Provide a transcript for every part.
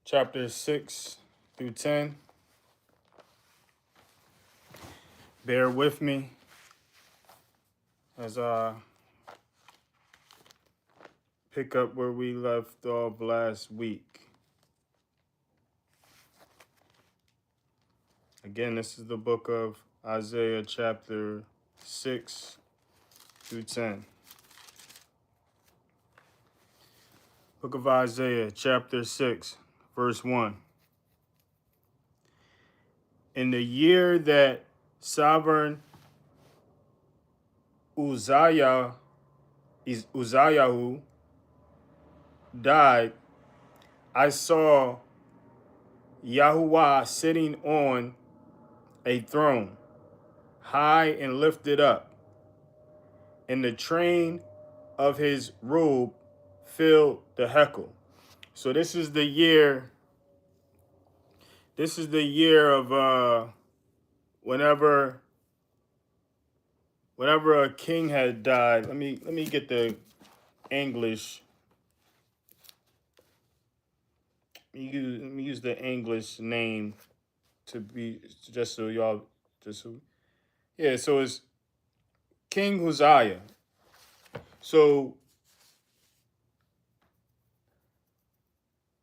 chapter 6 through 10. Bear with me as I pick up where we left off last week. Again, this is the book of Isaiah, chapter 6 through 10. Book of Isaiah, chapter 6, verse 1. In the year that sovereign Uzziahu died, I saw Yahuwah sitting on a throne, high and lifted up, and the train of his robe filled the heckle. So this is the year. This is the year of whenever a king had died. Let me get the English. Let me use the English name to be just so y'all so it's King Uzziah. So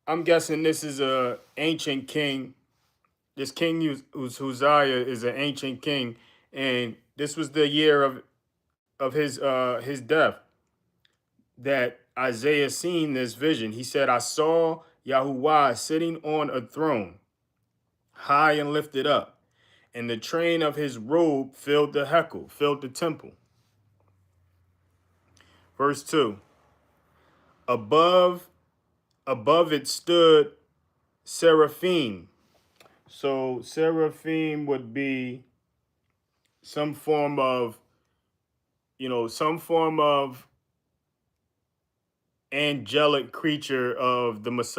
I'm guessing this is a ancient king. This king Uzziah is an ancient king, and this was the year of his death that Isaiah seen this vision. He said, I saw Yahuwah sitting on a throne, high and lifted up, and the train of his robe filled the heckle, filled the temple. Verse 2. Above it stood seraphim. So seraphim would be some form of angelic creature of the Most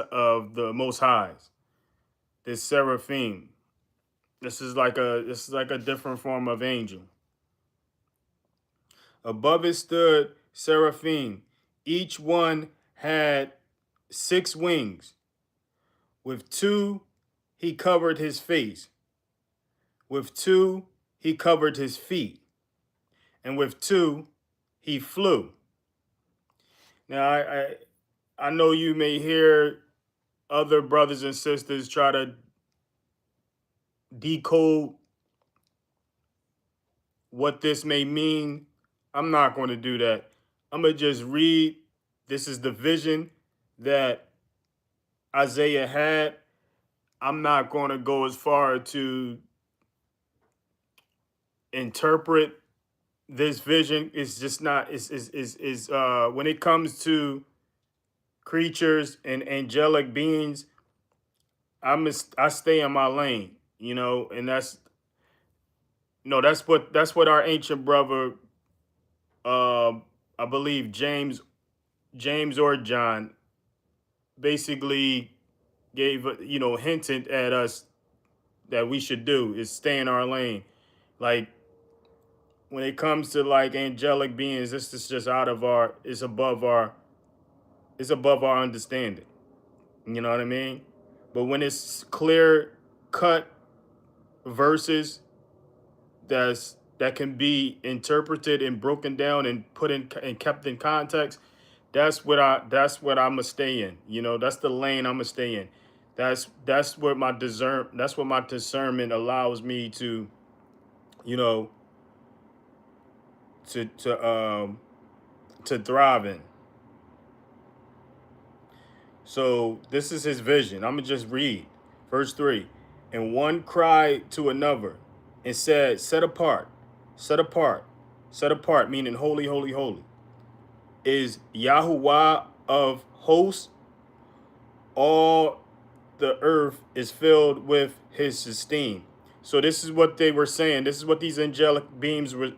Highs. This seraphim. This is like a different form of angel. Above it stood seraphim. Each one had 6 wings. With 2, he covered his face. With 2, he covered his feet. And with 2, he flew. Now, I know you may hear other brothers and sisters try to decode what this may mean. I'm not going to do that. I'm going to just read. This is the vision that Isaiah had. I'm not going to go as far to interpret this vision. It's just not, when it comes to creatures and angelic beings, I stay in my lane, and that's what our ancient brother, I believe James or John, basically gave, hinted at us that we should do, is stay in our lane. Like, when it comes to like angelic beings, this is just it's above our understanding. You know what I mean? But when it's clear cut verses that can be interpreted and broken down and put in and kept in context, that's what I'm gonna stay in. That's the lane I'm gonna stay in. That's what my discernment allows me to, to thrive in. So this is his vision. I'm gonna just read verse 3. And one cried to another and said, set apart, set apart, set apart, meaning holy, holy, holy, is Yahuwah of hosts. All the earth is filled with his esteem. So this is what they were saying. This is what these angelic beings were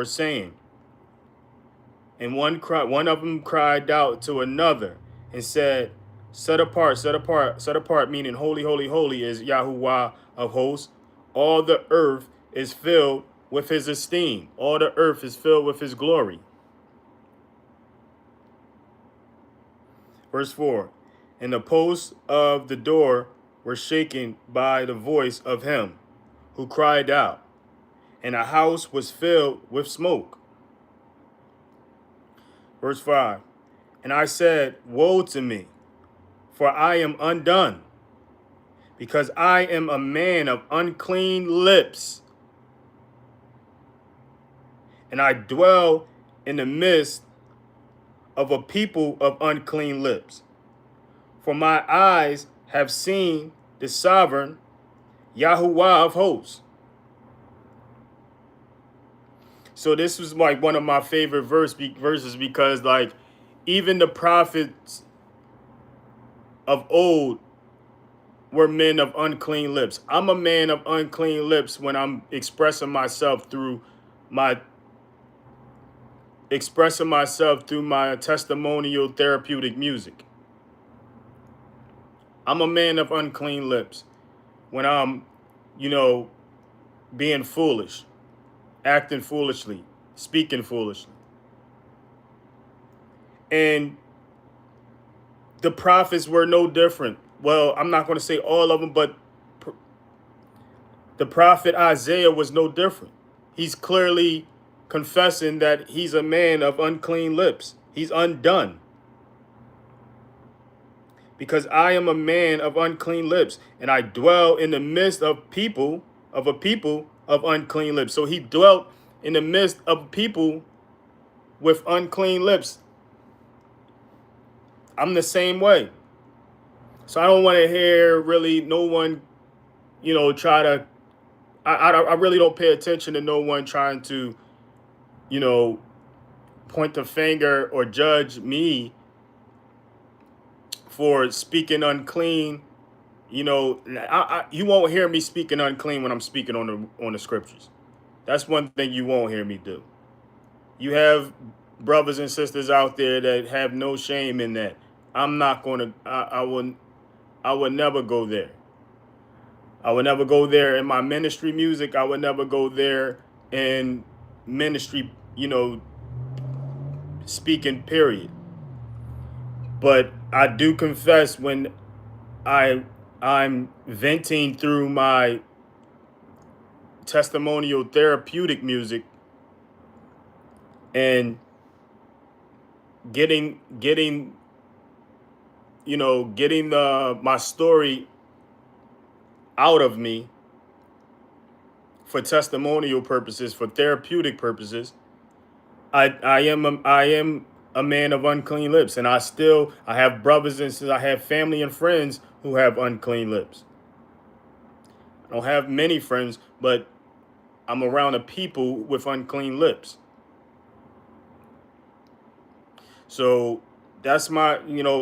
saying. And one of them cried out to another and said, set apart, set apart, set apart, meaning holy, holy, holy is Yahuwah of hosts. All the earth is filled with his esteem. All the earth is filled with his glory. Verse 4. and the posts of the door were shaken by the voice of him who cried out, and the house was filled with smoke. Verse 5. And I said, woe to me, for I am undone, because I am a man of unclean lips, and I dwell in the midst of a people of unclean lips. For my eyes have seen the sovereign Yahuwah of hosts. So this was like one of my favorite verses because like even the prophets of old were men of unclean lips. I'm a man of unclean lips when I'm expressing myself through my testimonial therapeutic music. I'm a man of unclean lips when I'm, being foolish, acting foolishly, speaking foolishly. And the prophets were no different. Well, I'm not going to say all of them, but the prophet Isaiah was no different. He's clearly confessing that he's a man of unclean lips. He's undone. Because I am a man of unclean lips, and I dwell in the midst of a people of unclean lips. So he dwelt in the midst of people with unclean lips. I'm the same way. So I don't want to hear really no one, try to, I really don't pay attention to no one trying to, point the finger or judge me for speaking unclean. You won't hear me speaking unclean when I'm speaking on the scriptures. That's one thing you won't hear me do. You have brothers and sisters out there that have no shame in that. I'm not going to, I would never go there. I would never go there in my ministry music. I would never go there in ministry, speaking, period. But I do confess when I'm venting through my testimonial therapeutic music and getting my story out of me for testimonial purposes, for therapeutic purposes. I am a man of unclean lips, and I have brothers and sisters, I have family and friends who have unclean lips. I don't have many friends, but I'm around a people with unclean lips. So that's my,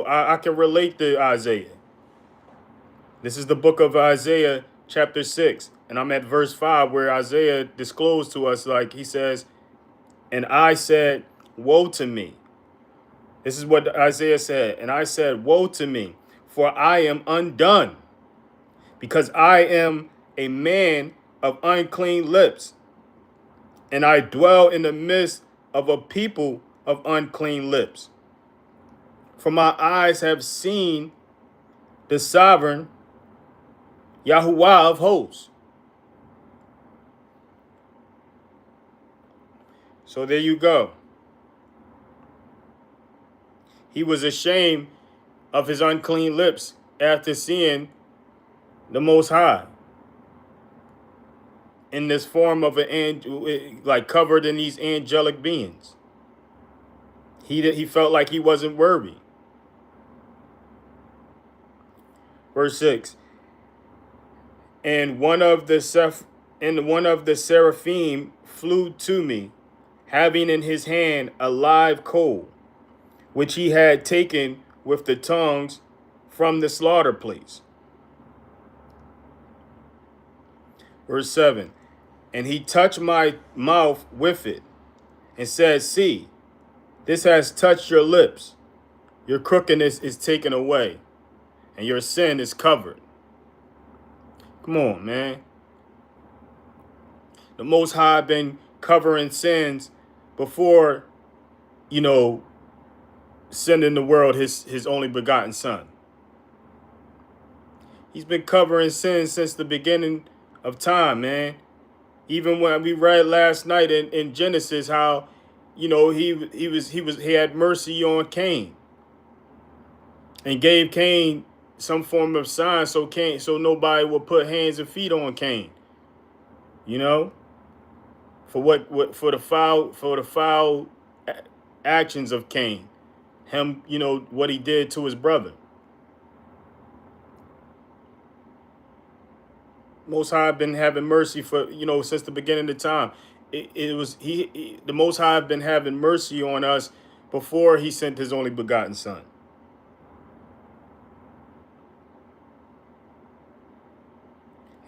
I can relate to Isaiah. This is the book of Isaiah, chapter 6. And I'm at verse 5 where Isaiah disclosed to us, like he says, and I said, woe to me. This is what Isaiah said. And I said, woe to me, for I am undone, because I am a man of unclean lips, and I dwell in the midst of a people of unclean lips. For my eyes have seen the sovereign Yahuwah of hosts. So there you go. He was ashamed of his unclean lips after seeing the Most High in this form of an angel, like covered in these angelic beings. He felt like he wasn't worthy. Verse 6. And one of the seraphim flew to me, having in his hand a live coal, which he had taken with the tongues from the slaughter place. Verse 7. And he touched my mouth with it and said, see, this has touched your lips. Your crookedness is taken away, and your sin is covered. Come on, man. The Most High been covering sins before, sending the world his only begotten son. He's been covering sins since the beginning of time, man. Even when we read last night in Genesis how, he had mercy on Cain and gave Cain some form of sign so nobody would put hands and feet on Cain. You know, for the foul actions of Cain, him, what he did to his brother. Most High been having mercy for since the beginning of time. It was the Most High been having mercy on us before he sent his only begotten Son.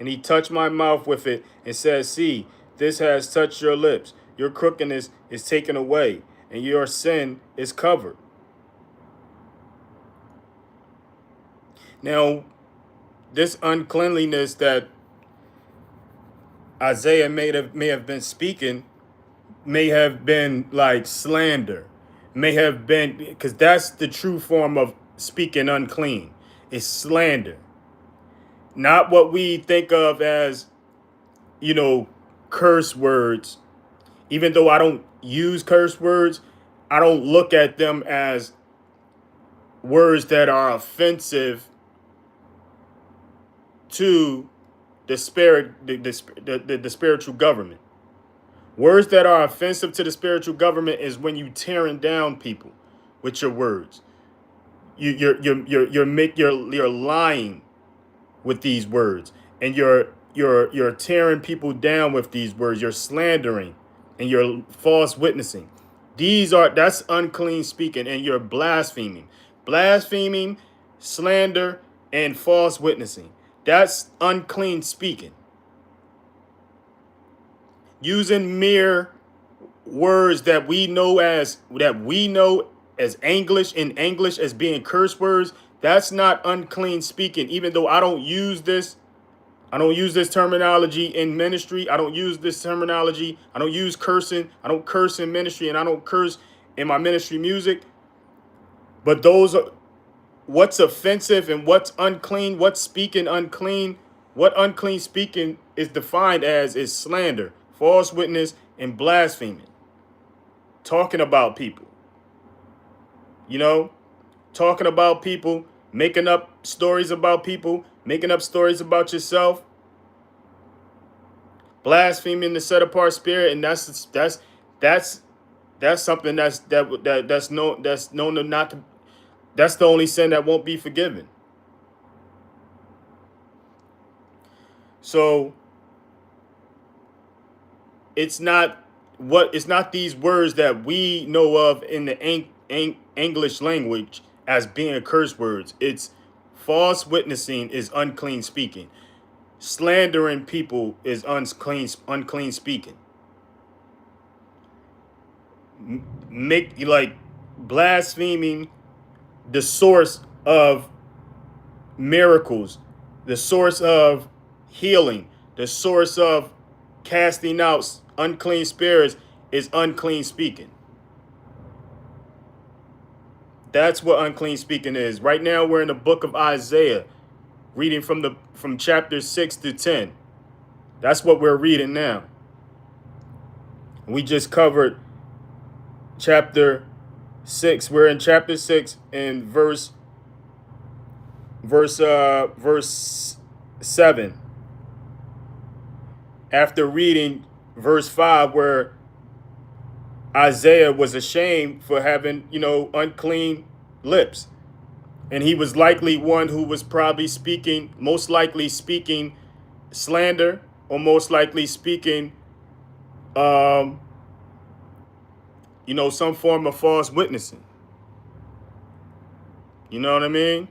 And he touched my mouth with it and said, "See, this has touched your lips. Your crookedness is taken away, and your sin is covered." Now, this uncleanliness that Isaiah may have been speaking may have been like slander, may have been, because that's the true form of speaking unclean. It's slander, not what we think of as curse words. Even though I don't use curse words, I don't look at them as words that are offensive to the spirit, the spiritual government. Words that are offensive to the spiritual government is when you tearing down people with your words. You're lying with these words, and you're tearing people down with these words. You're slandering, and you're false witnessing. That's unclean speaking, and you're blaspheming, slander, and false witnessing. That's unclean speaking. Using mere words that we know as English as being curse words, that's not unclean speaking. Even though I don't use this terminology in ministry. I don't use this terminology. I don't use cursing. I don't curse in ministry, and I don't curse in my ministry music. But those are what's offensive and what's unclean, what's speaking unclean. What unclean speaking is defined as is slander, false witness, and blaspheming. Talking about people. Talking about people, making up stories about people, making up stories about yourself, blaspheming the set apart spirit, and that's something that's known to not to. That's the only sin that won't be forgiven. So it's not these words that we know of in the English language as being curse words. It's false witnessing is unclean speaking. Slandering people is unclean speaking. Make like blaspheming the source of miracles, the source of healing, the source of casting out unclean spirits is unclean speaking. That's what unclean speaking is. Right now we're in the book of Isaiah, reading from chapter 6 to 10. That's what we're reading now. We just covered chapter 6. We're in chapter 6 and verse 7. After reading verse 5, where Isaiah was ashamed for having, unclean lips. And he was likely one who was probably most likely speaking slander, or most likely speaking, some form of false witnessing. You know what I mean?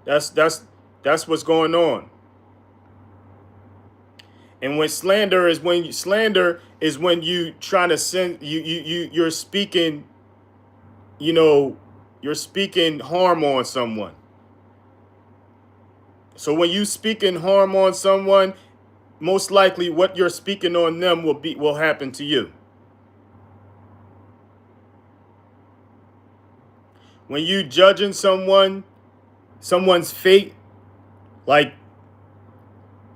That's what's going on. And when slander is when you trying to send you're speaking, you're speaking harm on someone. So when you speaking harm on someone, most likely what you're speaking on them will happen to you. when you judging someone's fate, like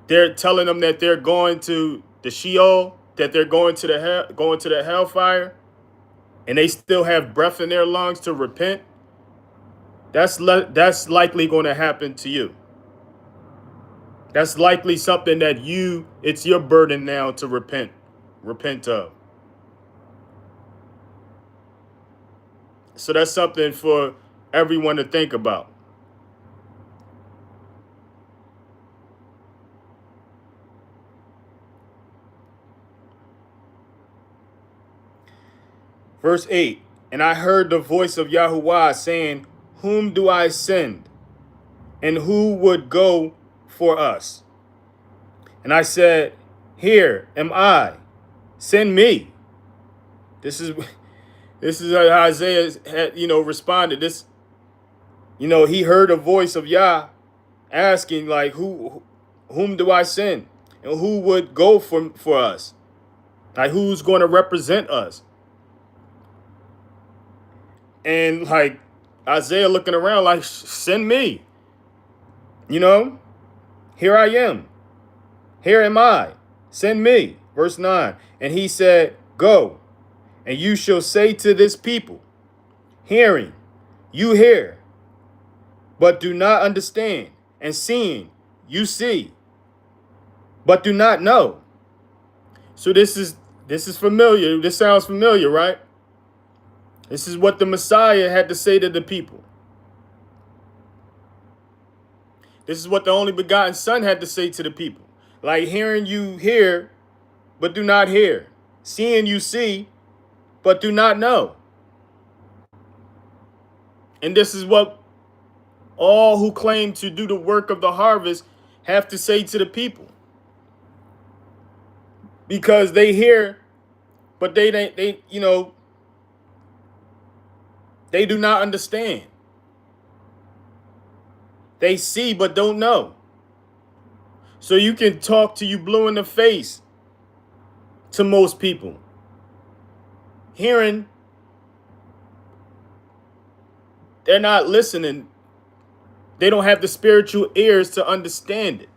they're telling them that they're going to the Sheol, that they're going to the hellfire, and they still have breath in their lungs to repent, that's likely going to happen to you. That's likely something that it's your burden now to repent of. So that's something for everyone to think about. Verse 8, and I heard the voice of Yahuwah saying, whom do I send? And who would go for us? And I said, here am I, send me. This is how Isaiah had, responded. He heard a voice of Yah asking, like, whom do I send? And who would go for us? Like, who's going to represent us? And like Isaiah looking around like, send me. Here I am. Here am I. Send me. Verse 9. And he said, go, and you shall say to this people, hearing, you hear, but do not understand, and seeing, you see, but do not know. So this is familiar. This sounds familiar, right? This is what the Messiah had to say to the people. This is what the only begotten Son had to say to the people. Like, hearing you hear, but do not hear. Seeing you see, but do not know. And this is what all who claim to do the work of the harvest have to say to the people. Because they hear, but they do not understand. They see, but don't know. So you can talk to you blue in the face to most people. Hearing, they're not listening. They don't have the spiritual ears to understand it.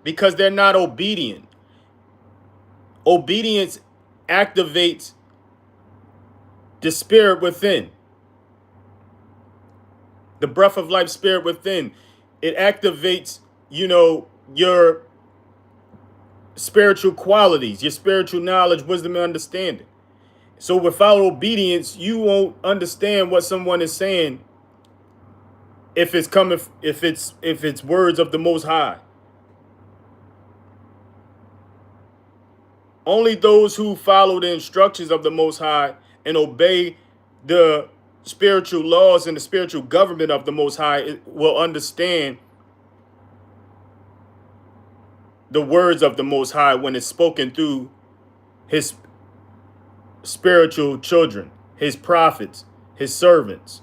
Because they're not obedient. Obedience activates the spirit within. The breath of life spirit within. It activates, your spiritual qualities, your spiritual knowledge, wisdom, and understanding. So without obedience, you won't understand what someone is saying if it's words of the Most High. Only those who follow the instructions of the Most High and obey the spiritual laws and the spiritual government of the Most High will understand the words of the Most High when it's spoken through his spiritual children, his prophets, his servants.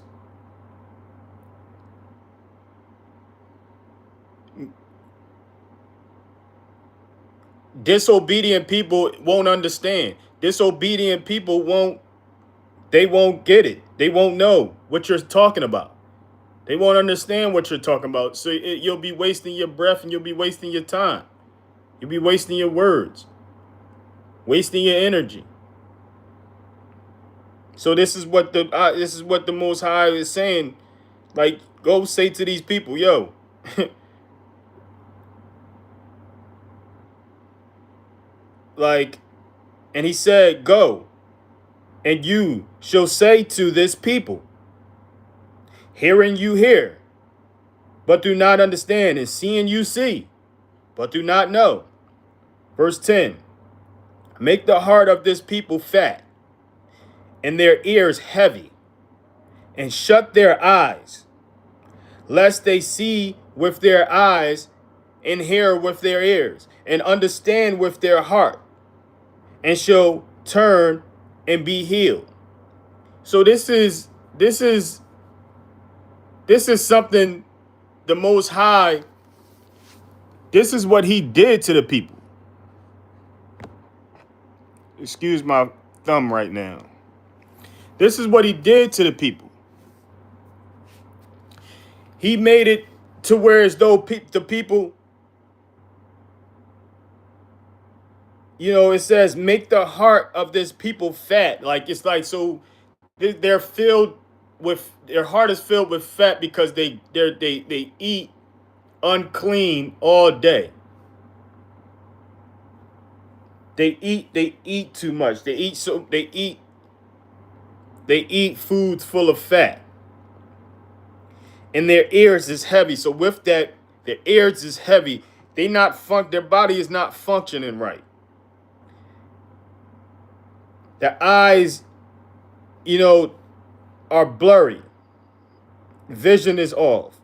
Disobedient people won't understand. Disobedient people won't get it. They won't know what you're talking about. They won't understand what you're talking about. So you'll be wasting your breath and you'll be wasting your time. You'll be wasting your words, wasting your energy. So this is what the Most High is saying. Like, go say to these people, yo, like, and he said, go, and you shall say to this people, hearing you hear, but do not understand, and seeing you see, but do not know. Verse 10, make the heart of this people fat, and their ears heavy, and shut their eyes, lest they see with their eyes, and hear with their ears, and understand with their heart, and shall turn and be healed. So this is something the Most High, this is what he did to the people. Excuse my thumb right now. This is what he did to the people. He made it to where as though the people, it says, make the heart of this people fat. Like, it's like, so they're filled with, their heart is filled with fat because they eat unclean all day. They eat too much. They eat foods full of fat. And their ears is heavy. So with that, their ears is heavy. Their body is not functioning right. Their eyes, are blurry. Vision is off.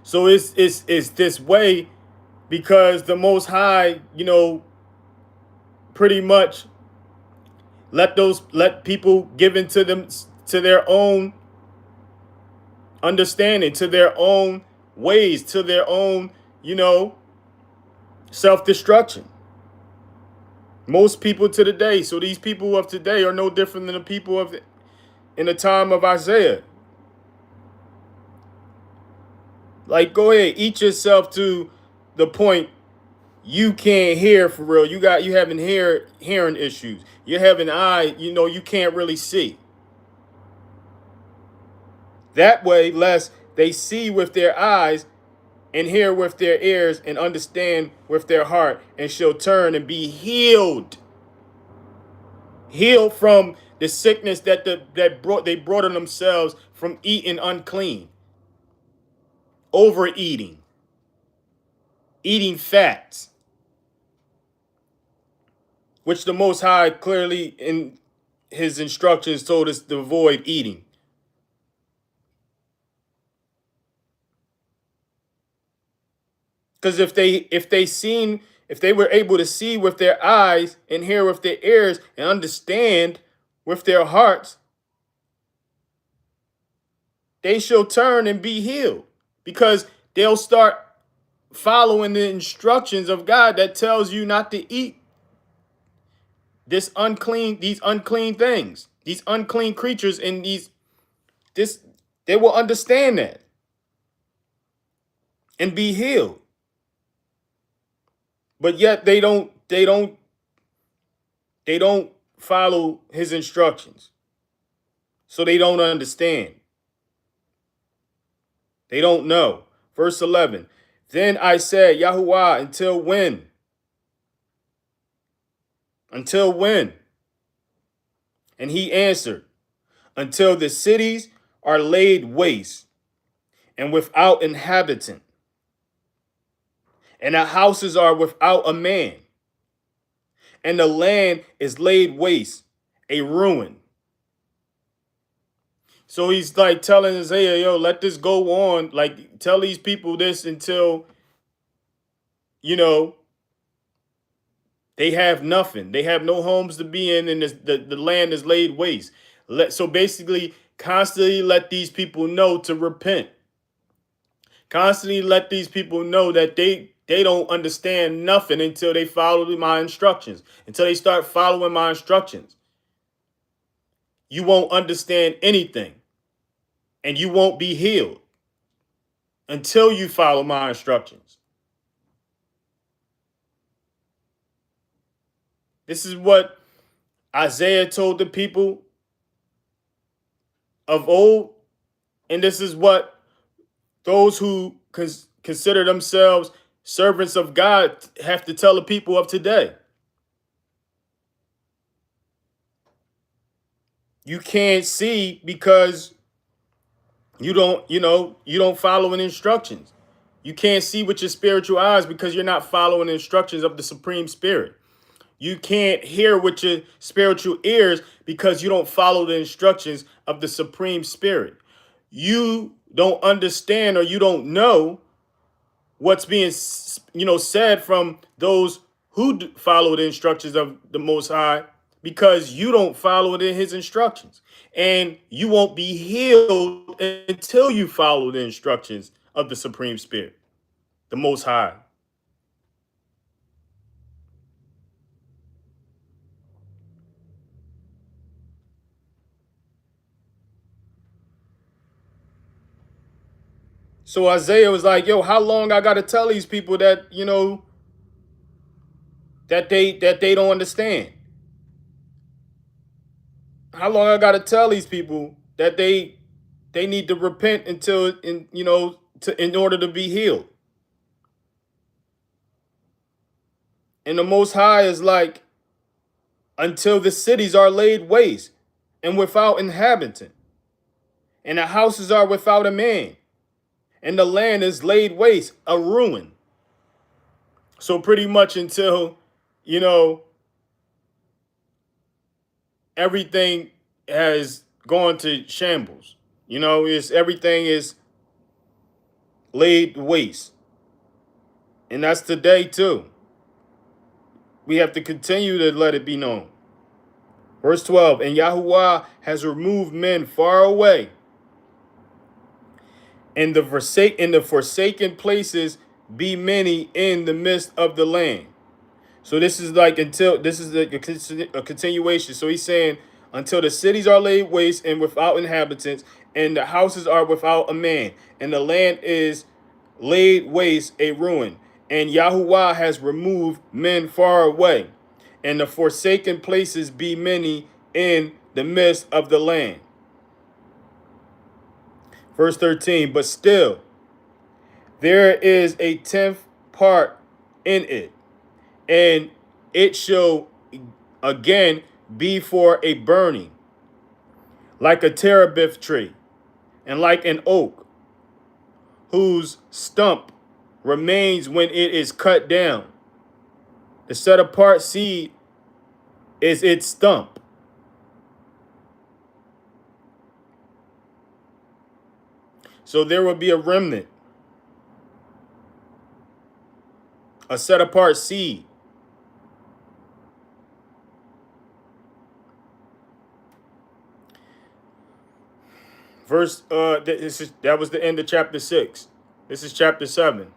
So it's this way because the Most High, pretty much let people give into them to their own understanding, to their own ways, to their own, self-destruction. Most people to the day. So these people of today are no different than the people in the time of Isaiah. Like, go ahead, eat yourself to the point you can't hear for real. You having hearing issues. You're having you can't really see. That way, lest they see with their eyes and hear with their ears and understand with their heart, and shall turn and be healed. Healed from the sickness that they brought on themselves from eating unclean, overeating, eating fats, which the Most High clearly in his instructions told us to avoid eating. Because if they were able to see with their eyes and hear with their ears and understand with their hearts, they shall turn and be healed. Because they'll start following the instructions of God that tells you not to eat these unclean things, these unclean creatures, and they will understand that and be healed. But yet they don't follow his instructions. So they don't understand. They don't know. Verse 11. Then I said, Yahuwah, until when? Until when? And he answered, until the cities are laid waste and without inhabitant, and the houses are without a man, and the land is laid waste, a ruin. So he's like telling Isaiah, yo, let this go on. Like, tell these people this until, they have nothing. They have no homes to be in, and the land is laid waste. So basically, constantly let these people know to repent. Constantly let these people know that they don't understand nothing until they follow my instructions. Until they start following my instructions. You won't understand anything. And you won't be healed until you follow my instructions. This is what Isaiah told the people of old. And this is what those who consider themselves servants of God have to tell the people of today. You can't see because you don't follow the instructions. You can't see with your spiritual eyes because you're not following the instructions of the Supreme Spirit. You can't hear with your spiritual ears because you don't follow the instructions of the Supreme Spirit. You don't understand, or you don't know what's being, said from those who follow the instructions of the Most High, because you don't follow it in his instructions. And you won't be healed until you follow the instructions of the Supreme Spirit, the Most High. So Isaiah was like, yo, how long I gotta tell these people that, you know, that they don't understand? How long I gotta tell these people that they need to repent until in order to be healed? And the Most High is like, until the cities are laid waste and without inhabitant, and the houses are without a man, and the land is laid waste, a ruin. So pretty much until, you know, everything has gone to shambles. You know, it's everything is laid waste. And that's today too. We have to continue to let it be known. Verse 12, and Yahuwah has removed men far away, and the forsaken places be many in the midst of the land. So this is like until this is a continuation. So he's saying until the cities are laid waste and without inhabitants, and the houses are without a man, and the land is laid waste, a ruin, and Yahuwah has removed men far away, and the forsaken places be many in the midst of the land. Verse 13, but still there is a tenth part in it, and it shall again be for a burning, like a terebinth tree, and like an oak, whose stump remains when it is cut down. The set apart seed is its stump. So there will be a remnant, a set apart seed. That was the end of chapter 6. This is chapter 7.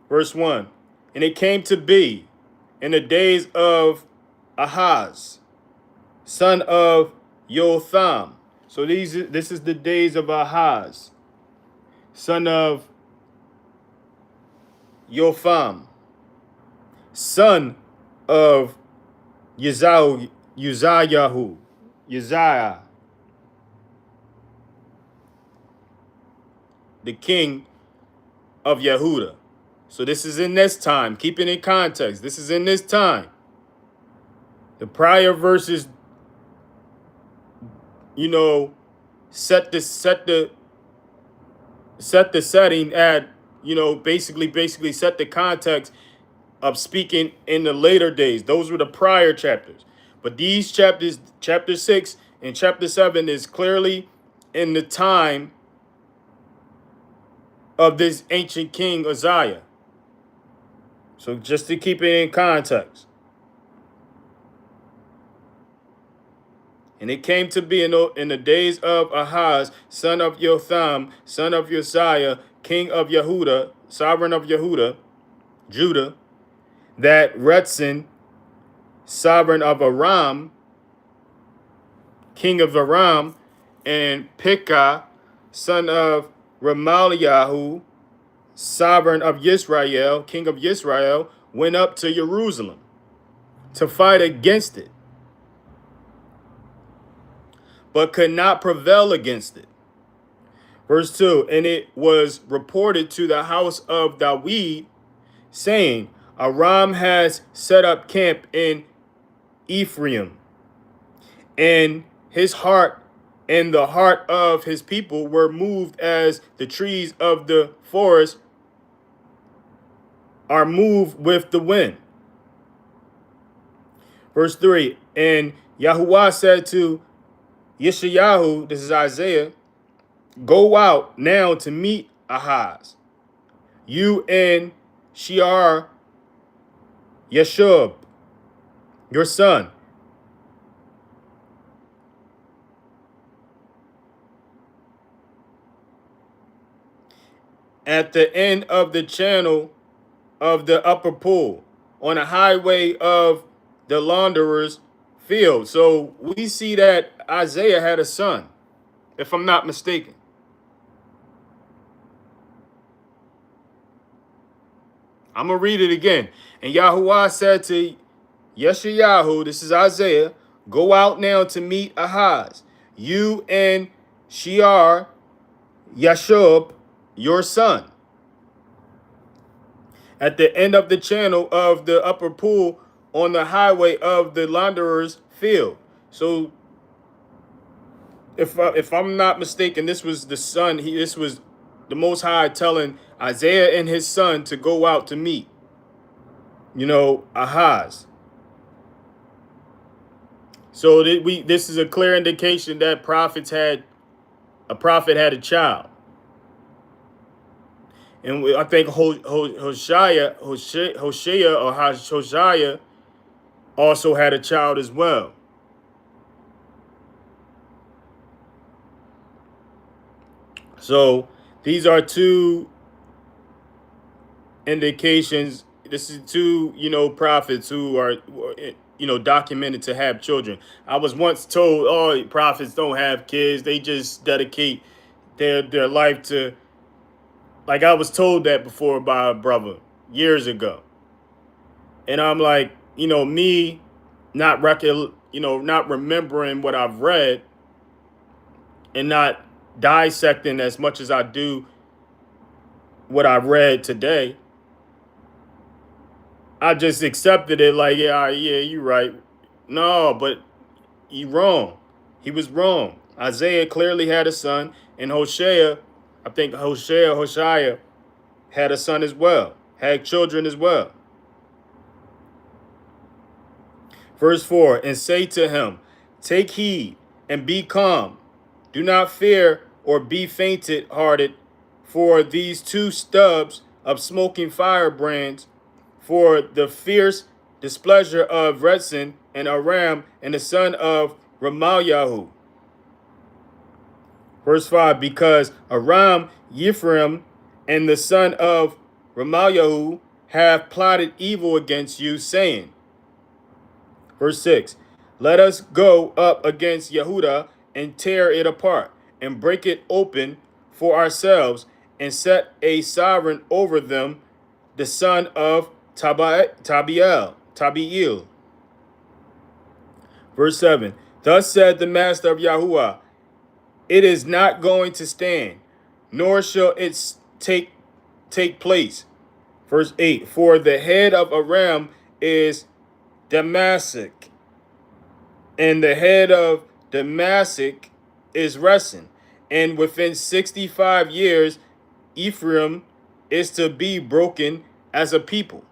Verse 1. And it came to be in the days of Ahaz, son of Jotham. So this is the days of Ahaz, son of Jotham, son of Uzziah, the king of Yehuda. So this is in this time. Keep it in context. This is in this time. The prior verses, you know, set the setting at, you know, basically set the context of speaking in the later days. Those were the prior chapters. But these chapters, chapter 6 and chapter 7, is clearly in the time of this ancient king Uzziah. So just to keep it in context. And it came to be in the days of Ahaz, son of Jotham, son of Uzziah, king of Yehuda, sovereign of Yehuda, Judah, that Retzin, sovereign of Aram, king of Aram, and Pekah, son of Ramaliahu, sovereign of Yisrael, king of Yisrael, went up to Jerusalem to fight against it, but could not prevail against it. Verse 2, and it was reported to the house of Dawid, saying, Aram has set up camp in Ephraim, and his heart and the heart of his people were moved as the trees of the forest are moved with the wind. Verse 3, and Yahuwah said to Yeshayahu, this is Isaiah, go out now to meet Ahaz, you and Shear Yeshub, your son. At the end of the channel of the upper pool, on a highway of the launderer's field. So we see that Isaiah had a son, if I'm not mistaken. I'm going to read it again. And Yahuwah said to Yeshayahu, this is Isaiah, go out now to meet Ahaz, you and Shear Yashub, your son, at the end of the channel of the upper pool on the highway of the launderer's field. So if I'm not mistaken, this was the son. This was the Most High telling Isaiah and his son to go out to meet, Ahaz. So this is a clear indication that a prophet had a child. And I think Hosea also had a child as well. So these are two indications. This is two, prophets who are, documented to have children. I was once told, oh, prophets don't have kids. They just dedicate their life to, like I was told that before by a brother years ago. And I'm like, me not not remembering what I've read and not dissecting as much as I do what I've read today. I just accepted it like, yeah, you're right. No, but you're wrong. He was wrong. Isaiah clearly had a son, and Hosea had a son as well, had children as well. Verse 4, and say to him, take heed and be calm. Do not fear or be fainted hearted for these two stubs of smoking firebrands, for the fierce displeasure of Rezin and Aram and the son of Ramalyahu. Verse 5, because Aram, Ephraim, and the son of Ramalyahu have plotted evil against you, saying, verse 6, let us go up against Yehuda and tear it apart and break it open for ourselves and set a sovereign over them, the son of Tabiel. Verse 7, thus said the master of Yahuwah, it is not going to stand, nor shall it take place. Verse 8, for the head of Aram is Damascus, and the head of Damascus is Rezin, and within 65 years Ephraim is to be broken as a people.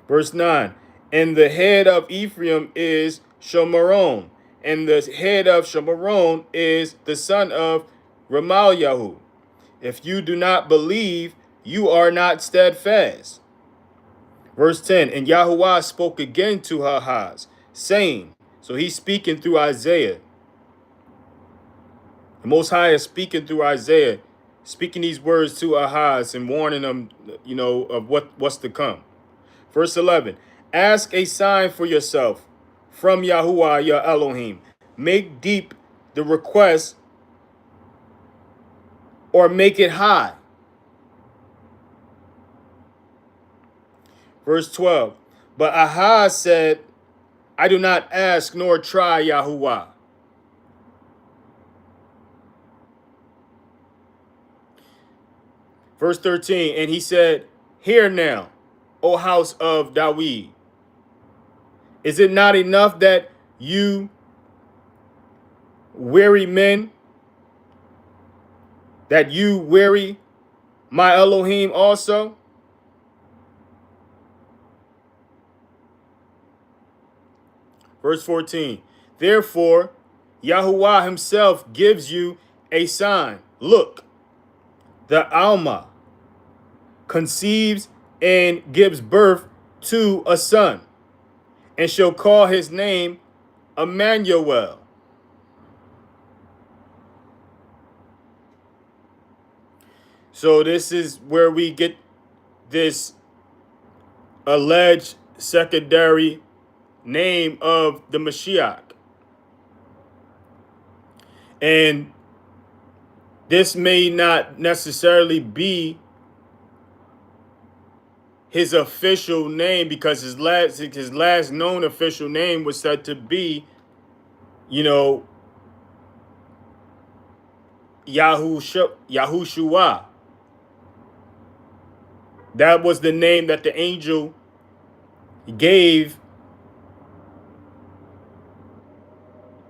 Verse 9, and the head of Ephraim is Shomaron, and the head of Shomaron is the son of Ramalyahu. If you do not believe, you are not steadfast. Verse 10, and Yahuwah spoke again to Ahaz, saying, so he's speaking through Isaiah. The Most High is speaking through Isaiah, speaking these words to Ahaz and warning him, of what's to come. Verse 11, ask a sign for yourself from Yahuwah your Elohim. Make deep the request or make it high. Verse 12, but Ahaz said, I do not ask nor try Yahuwah. Verse 13, and he said, hear now, O house of Dawid. Is it not enough that you weary men, that you weary my Elohim also? Verse 14, therefore, Yahuwah himself gives you a sign. Look, the Alma conceives and gives birth to a son, and shall call his name Emmanuel. So this is where we get this alleged secondary name of the Mashiach. And this may not necessarily be his official name, because his last known official name was said to be, you know, Yahushua. That was the name that the angel gave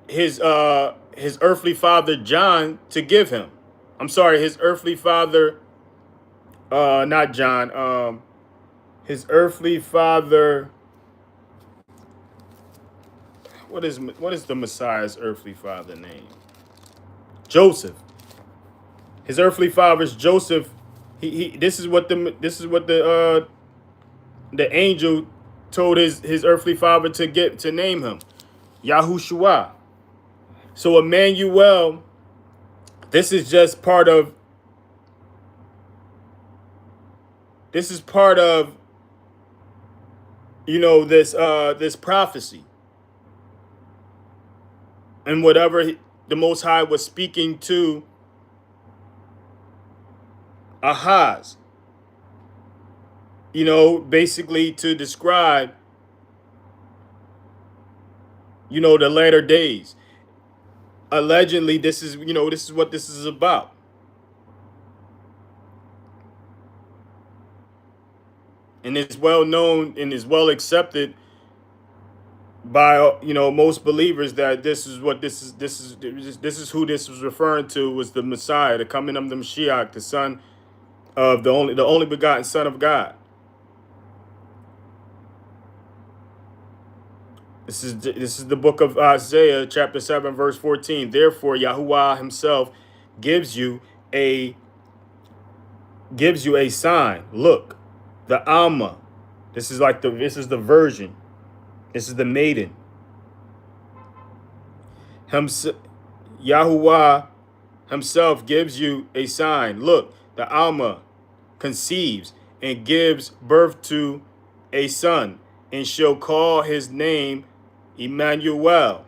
his earthly father John to give him. I'm sorry, his earthly father, not John. His earthly father. What is the Messiah's earthly father name? Joseph. His earthly father is Joseph. This is what the angel told his earthly father to name him, Yahushua. So Emmanuel, this is just part of this prophecy, and whatever the Most High was speaking to Ahaz, basically to describe, the latter days. Allegedly, this is what this is about. And it's well known and is well accepted by most believers that this is who this was referring to, was the Messiah, the coming of the Mashiach, the son of the only begotten Son of God. This is the book of Isaiah, chapter 7, verse 14. Therefore, Yahuwah himself gives you a sign. Look, the Alma. This is the virgin. This is the maiden. Yahuwah himself gives you a sign. Look, the Alma conceives and gives birth to a son, and shall call his name Emmanuel.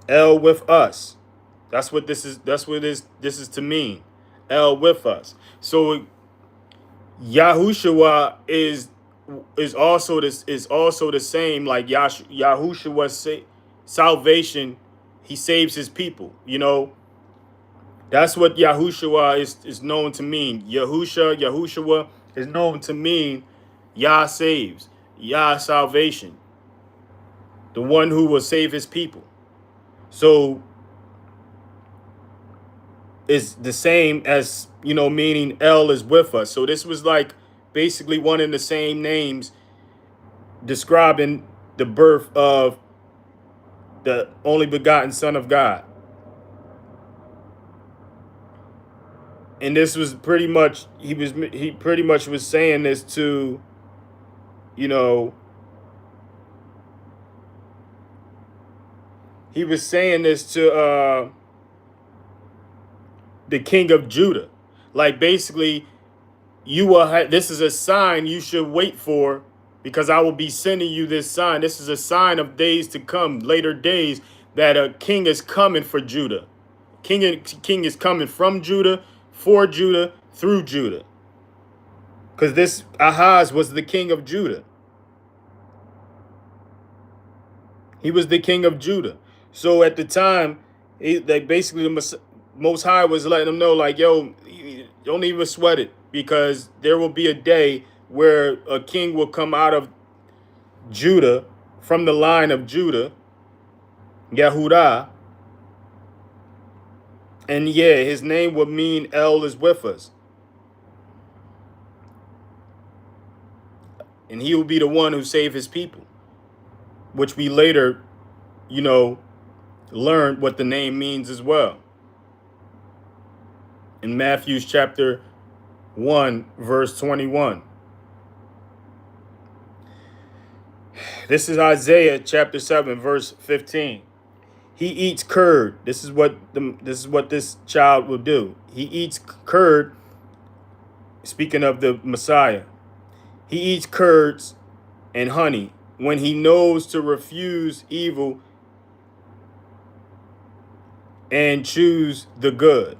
El with us. That's what this is. This is to mean. El with us. So Yahushua is also the same, like Yahushua salvation. He saves his people. That's what Yahushua is known to mean. Yahushua is known to mean Yah saves, Yah salvation, the one who will save his people. So it's the same as, meaning El is with us. So this was like basically one and the same names describing the birth of the only begotten Son of God. And this was pretty much, he pretty much was saying this to, he was saying this to the king of Judah. Like basically, this is a sign you should wait for, because I will be sending you this sign. This is a sign of days to come, later days, that a king is coming for Judah. King is coming from Judah, for Judah, through Judah. Because this Ahaz was the king of Judah. He was the king of Judah. So at the time, basically the Most High was letting them know, like, yo, don't even sweat it, because there will be a day where a king will come out of Judah, from the line of Judah, Yahudah. And yeah, his name would mean El is with us. And he will be the one who saved his people, which we later, learned what the name means as well. In Matthew's chapter 1, verse 21. This is Isaiah chapter 7, verse 15. He eats curd. This is what this child will do. He eats curd. Speaking of the Messiah, he eats curds and honey when he knows to refuse evil and choose the good.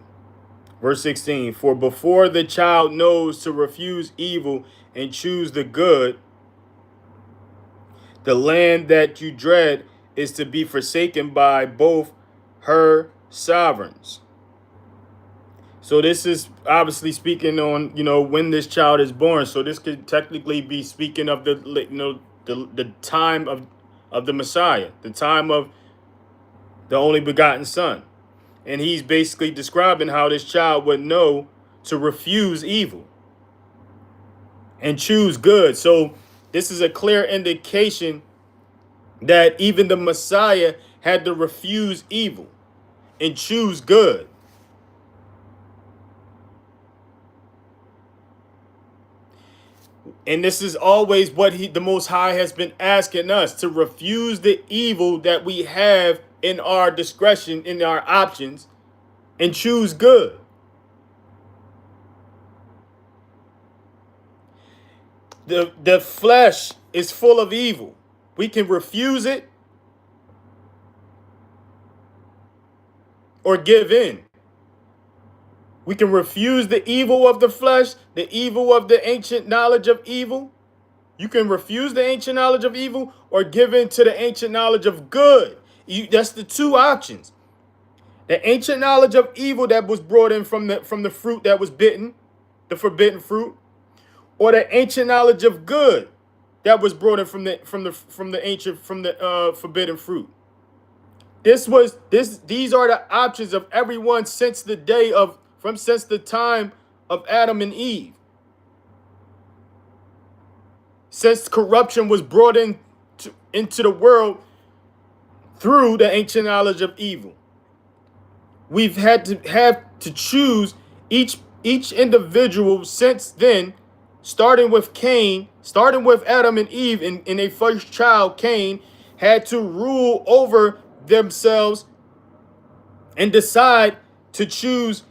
Verse 16, for before the child knows to refuse evil and choose the good. The land that you dread is to be forsaken by both her sovereigns. So this is obviously speaking on, when this child is born. So this could technically be speaking of the time of the Messiah, the time of the only begotten son. And he's basically describing how this child would know to refuse evil and choose good. So this is a clear indication that even the Messiah had to refuse evil and choose good. And this is always what the Most High has been asking us, to refuse the evil that we have in our discretion, in our options, and choose good. The flesh is full of evil. We can refuse it or give in. We can refuse the evil of the flesh, the evil of the ancient knowledge of evil. You can refuse the ancient knowledge of evil or give in to the ancient knowledge of good. That's the two options. The ancient knowledge of evil that was brought in from the fruit that was bitten, the forbidden fruit, or the ancient knowledge of good that was brought in from the forbidden fruit. These are the options of everyone since the time of Adam and Eve. Since corruption was brought into the world through the ancient knowledge of evil, we've had to choose each individual since then, starting with Adam and Eve, in a first child, Cain, had to rule over themselves and decide to choose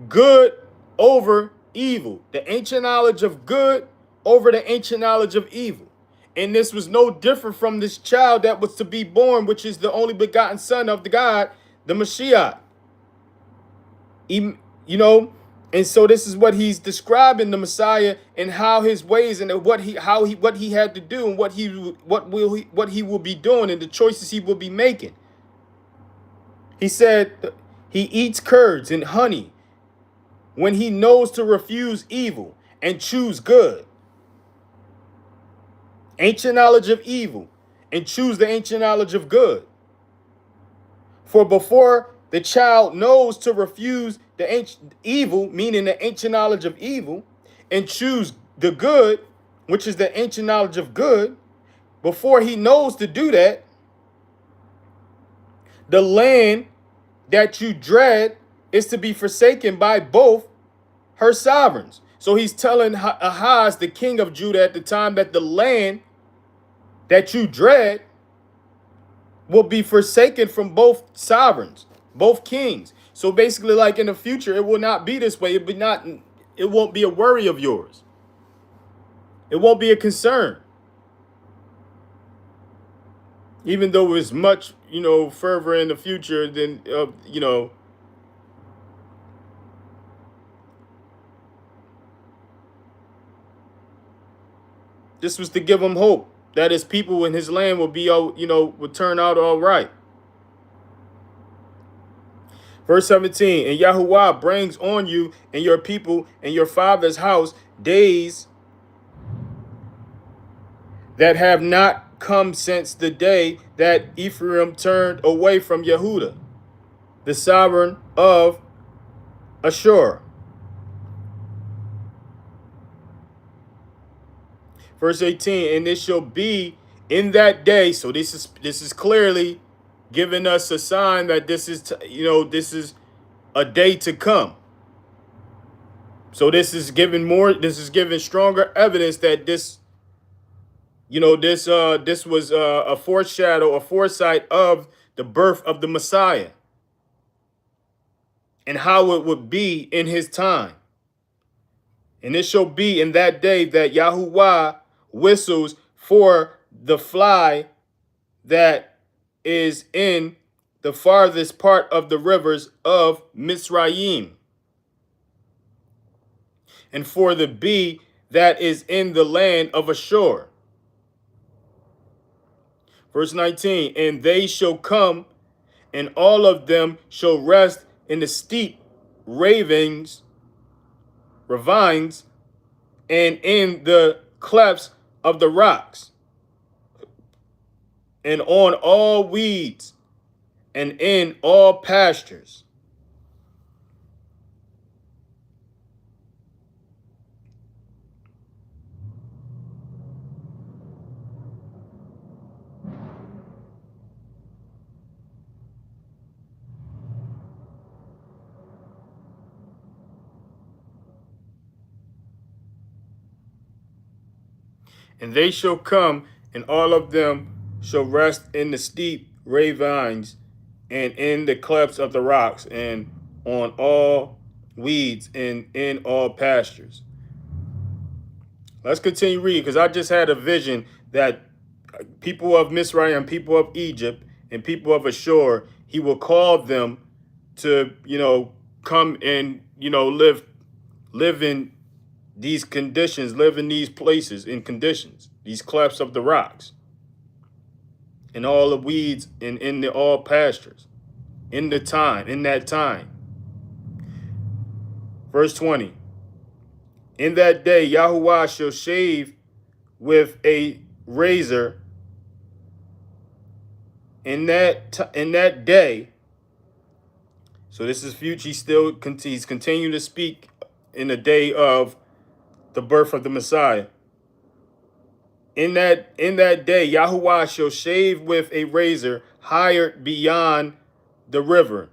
good over evil, the ancient knowledge of good over the ancient knowledge of evil. And this was no different from this child that was to be born, which is the only begotten son of the God, the Mashiach. And so this is what he's describing the Messiah and how his ways and what he had to do and what he will be doing and the choices he will be making. He said he eats curds and honey when he knows to refuse evil and choose good. Ancient knowledge of evil and choose the ancient knowledge of good. For before the child knows to refuse the ancient evil, meaning the ancient knowledge of evil, and choose the good, which is the ancient knowledge of good, before he knows to do that, the land that you dread is to be forsaken by both her sovereigns. So he's telling Ahaz, the king of Judah at the time, that the land that you dread will be forsaken from both sovereigns, both kings. So basically, like in the future, it will not be this way. It won't be a worry of yours. It won't be a concern. Even though it's much, further in the future than, this was to give him hope that his people in his land will be, would turn out all right. Verse 17, and Yahuwah brings on you and your people and your father's house days that have not come since the day that Ephraim turned away from Yehuda, the sovereign of Ashur. Verse 18, and it shall be in that day. So this is clearly giving us a sign that this is a day to come. So this is giving stronger evidence that this was a foresight of the birth of the Messiah and how it would be in his time. And it shall be in that day that Yahuwah whistles for the fly that is in the farthest part of the rivers of Mizraim, and for the bee that is in the land of Ashur. Verse 19, and they shall come, and all of them shall rest in the steep ravines, and in the clefts of the rocks, and on all weeds, and in all pastures. And they shall come, and all of them shall rest in the steep ravines, and in the clefts of the rocks, and on all weeds, and in all pastures. Let's continue reading, because I just had a vision that people of Mizraim, people of Egypt, and people of Ashur, he will call them to, come and, live in these conditions, live in these places, in conditions, these clefts of the rocks, and all the weeds, and in the all pastures, in that time. Verse 20. In that day, Yahuwah shall shave with a razor. In that day, so this is future. He's continuing to speak in the day of the birth of the Messiah. In that day, Yahuwah shall shave with a razor hired beyond the river,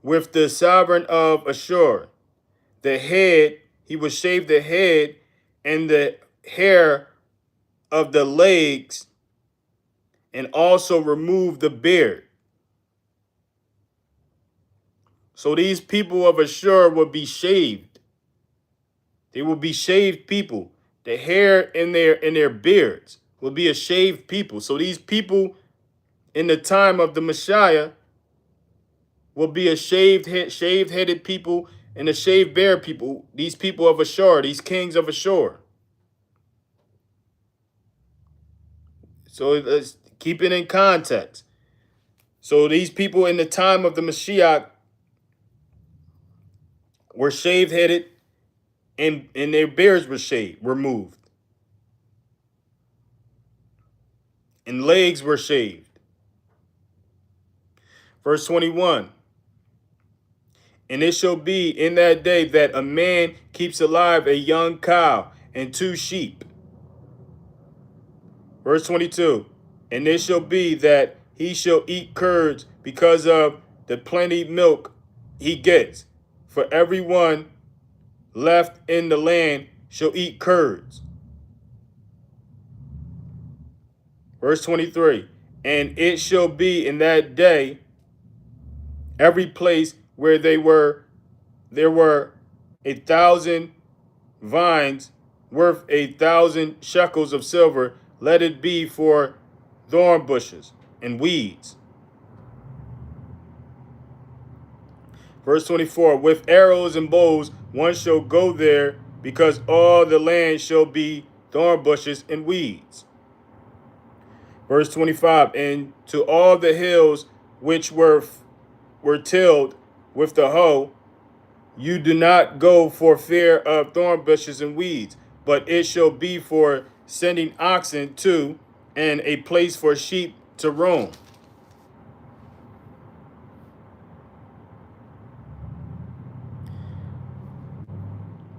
with the sovereign of Ashur. The head, he will shave the head and the hair of the legs, and also remove the beard. So these people of Ashur will be shaved. They will be shaved people. The hair in their beards will be a shaved people. So these people in the time of the Messiah will be a shaved-headed people and a shaved beard people. These people of Ashur, these kings of Ashur. So let's keep it in context. So these people in the time of the Mashiach were shaved-headed, and their beards were removed. And legs were shaved. Verse 21. And it shall be in that day that a man keeps alive a young cow and 2 sheep. Verse 22. And it shall be that he shall eat curds because of the plenty milk he gets. For everyone left in the land shall eat curds. Verse 23. And it shall be in that day, every place where there were 1,000 vines worth 1,000 shekels of silver, let it be for thorn bushes and weeds. Verse 24, with arrows and bows one shall go there, because all the land shall be thorn bushes and weeds. Verse 25, and to all the hills which were tilled with the hoe, you do not go for fear of thorn bushes and weeds, but it shall be for sending oxen to, and a place for sheep to roam.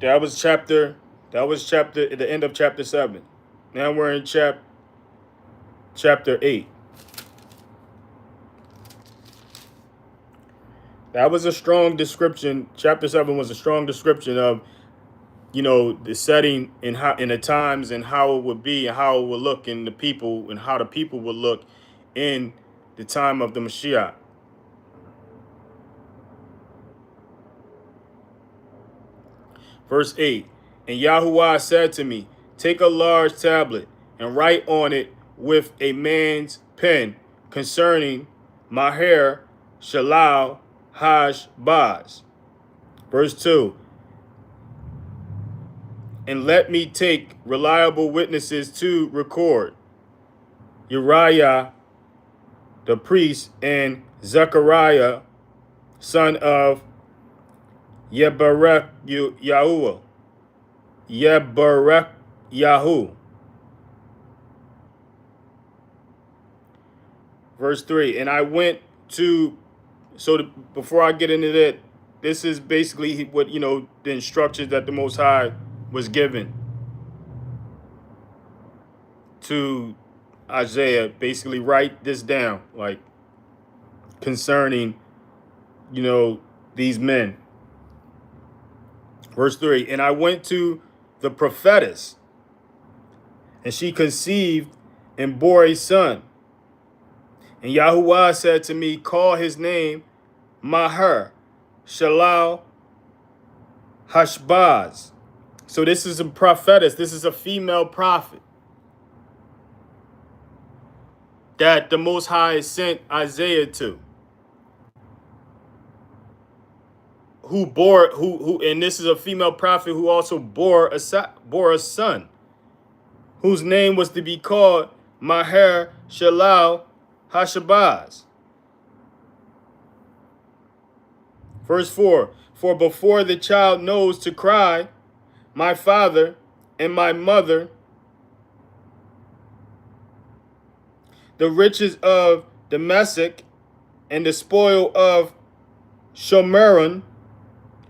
That was the end of chapter 7. Now we're in chapter 8. That was a strong description. Chapter 7 was a strong description of, the setting and how, in the times, and how it would be, and how it would look in the people, and how the people would look in the time of the Mashiach. Verse 8, and Yahuwah said to me, take a large tablet and write on it with a man's pen concerning Maher Shalal Hash Baz. Verse 2, and let me take reliable witnesses to record. Uriah the priest and Zechariah, son of Yeberek Yahuwah. Yeberek Yahu. Verse 3. And I went to, before I get into that, this is basically what, the instructions that the Most High was given to Isaiah. Basically, write this down, like concerning, these men. Verse 3. And I went to the prophetess, and she conceived and bore a son. And Yahuwah said to me, call his name Maher Shalal Hashbaz. So this is a prophetess. This is a female prophet that the Most High sent Isaiah to. And this is a female prophet who also bore a son, whose name was to be called Maher Shalal Hashabaz. Verse 4, for before the child knows to cry, my father and my mother, the riches of Damascus and the spoil of Shomeron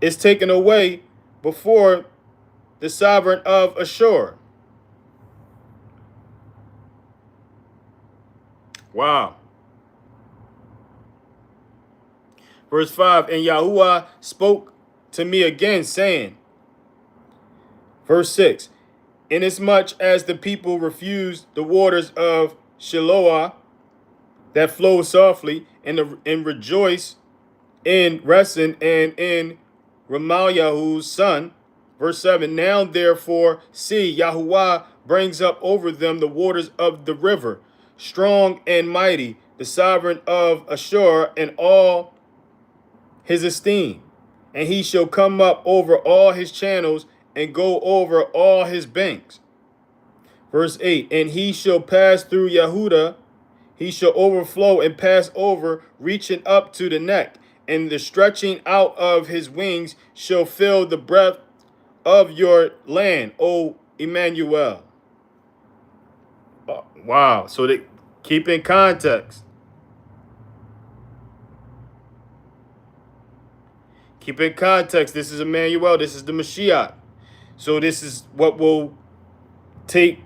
is taken away before the sovereign of Ashur. Wow. Verse 5, and Yahuwah spoke to me again, saying, verse 6, inasmuch as the people refused the waters of Shiloah that flow softly, and rejoice in Resen and in Ramalyahu's son. Verse 7, now therefore see, Yahuwah brings up over them the waters of the river, strong and mighty, the sovereign of Ashur and all his esteem. And he shall come up over all his channels and go over all his banks. Verse 8, and he shall pass through Yehuda, he shall overflow and pass over, reaching up to the neck, and the stretching out of his wings shall fill the breadth of your land, O Emmanuel. Wow. So they keep in context. Keep in context. This is Emmanuel. This is the Mashiach. So this is what will take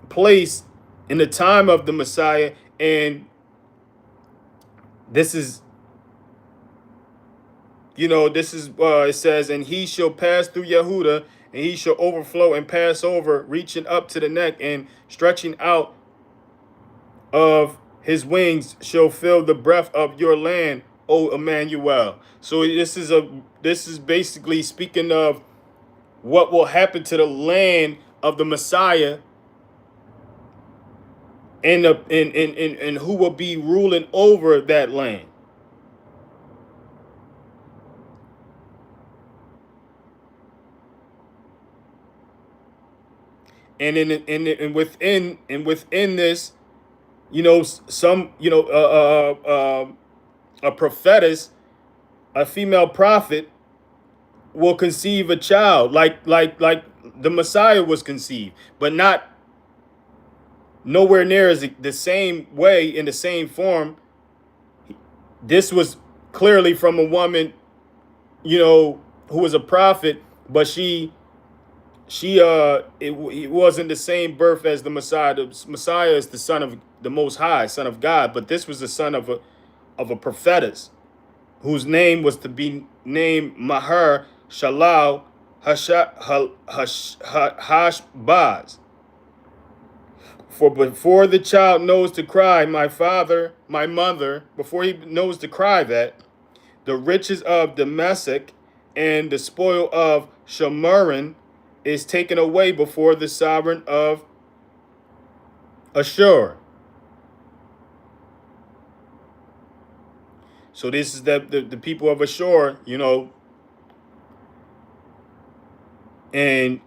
place in the time of the Messiah. And this is, it says, and he shall pass through Yehuda, and he shall overflow and pass over, reaching up to the neck, and stretching out of his wings shall fill the breadth of your land, O Emmanuel. So this is basically speaking of what will happen to the land of the Messiah, and who will be ruling over that land. And within this, a prophetess, a female prophet, will conceive a child like the Messiah was conceived, but not nowhere near as the same way, in the same form. This was clearly from a woman, who was a prophet, but it wasn't the same birth as the Messiah. The Messiah is the son of the Most High, son of God, but this was the son of a prophetess, whose name was to be named Maher Shalal Hashbaz. For before the child knows to cry, my father, my mother, before he knows to cry that, the riches of Damascus and the spoil of Shomeron is taken away before the sovereign of Ashur. So this is the people of Ashur, and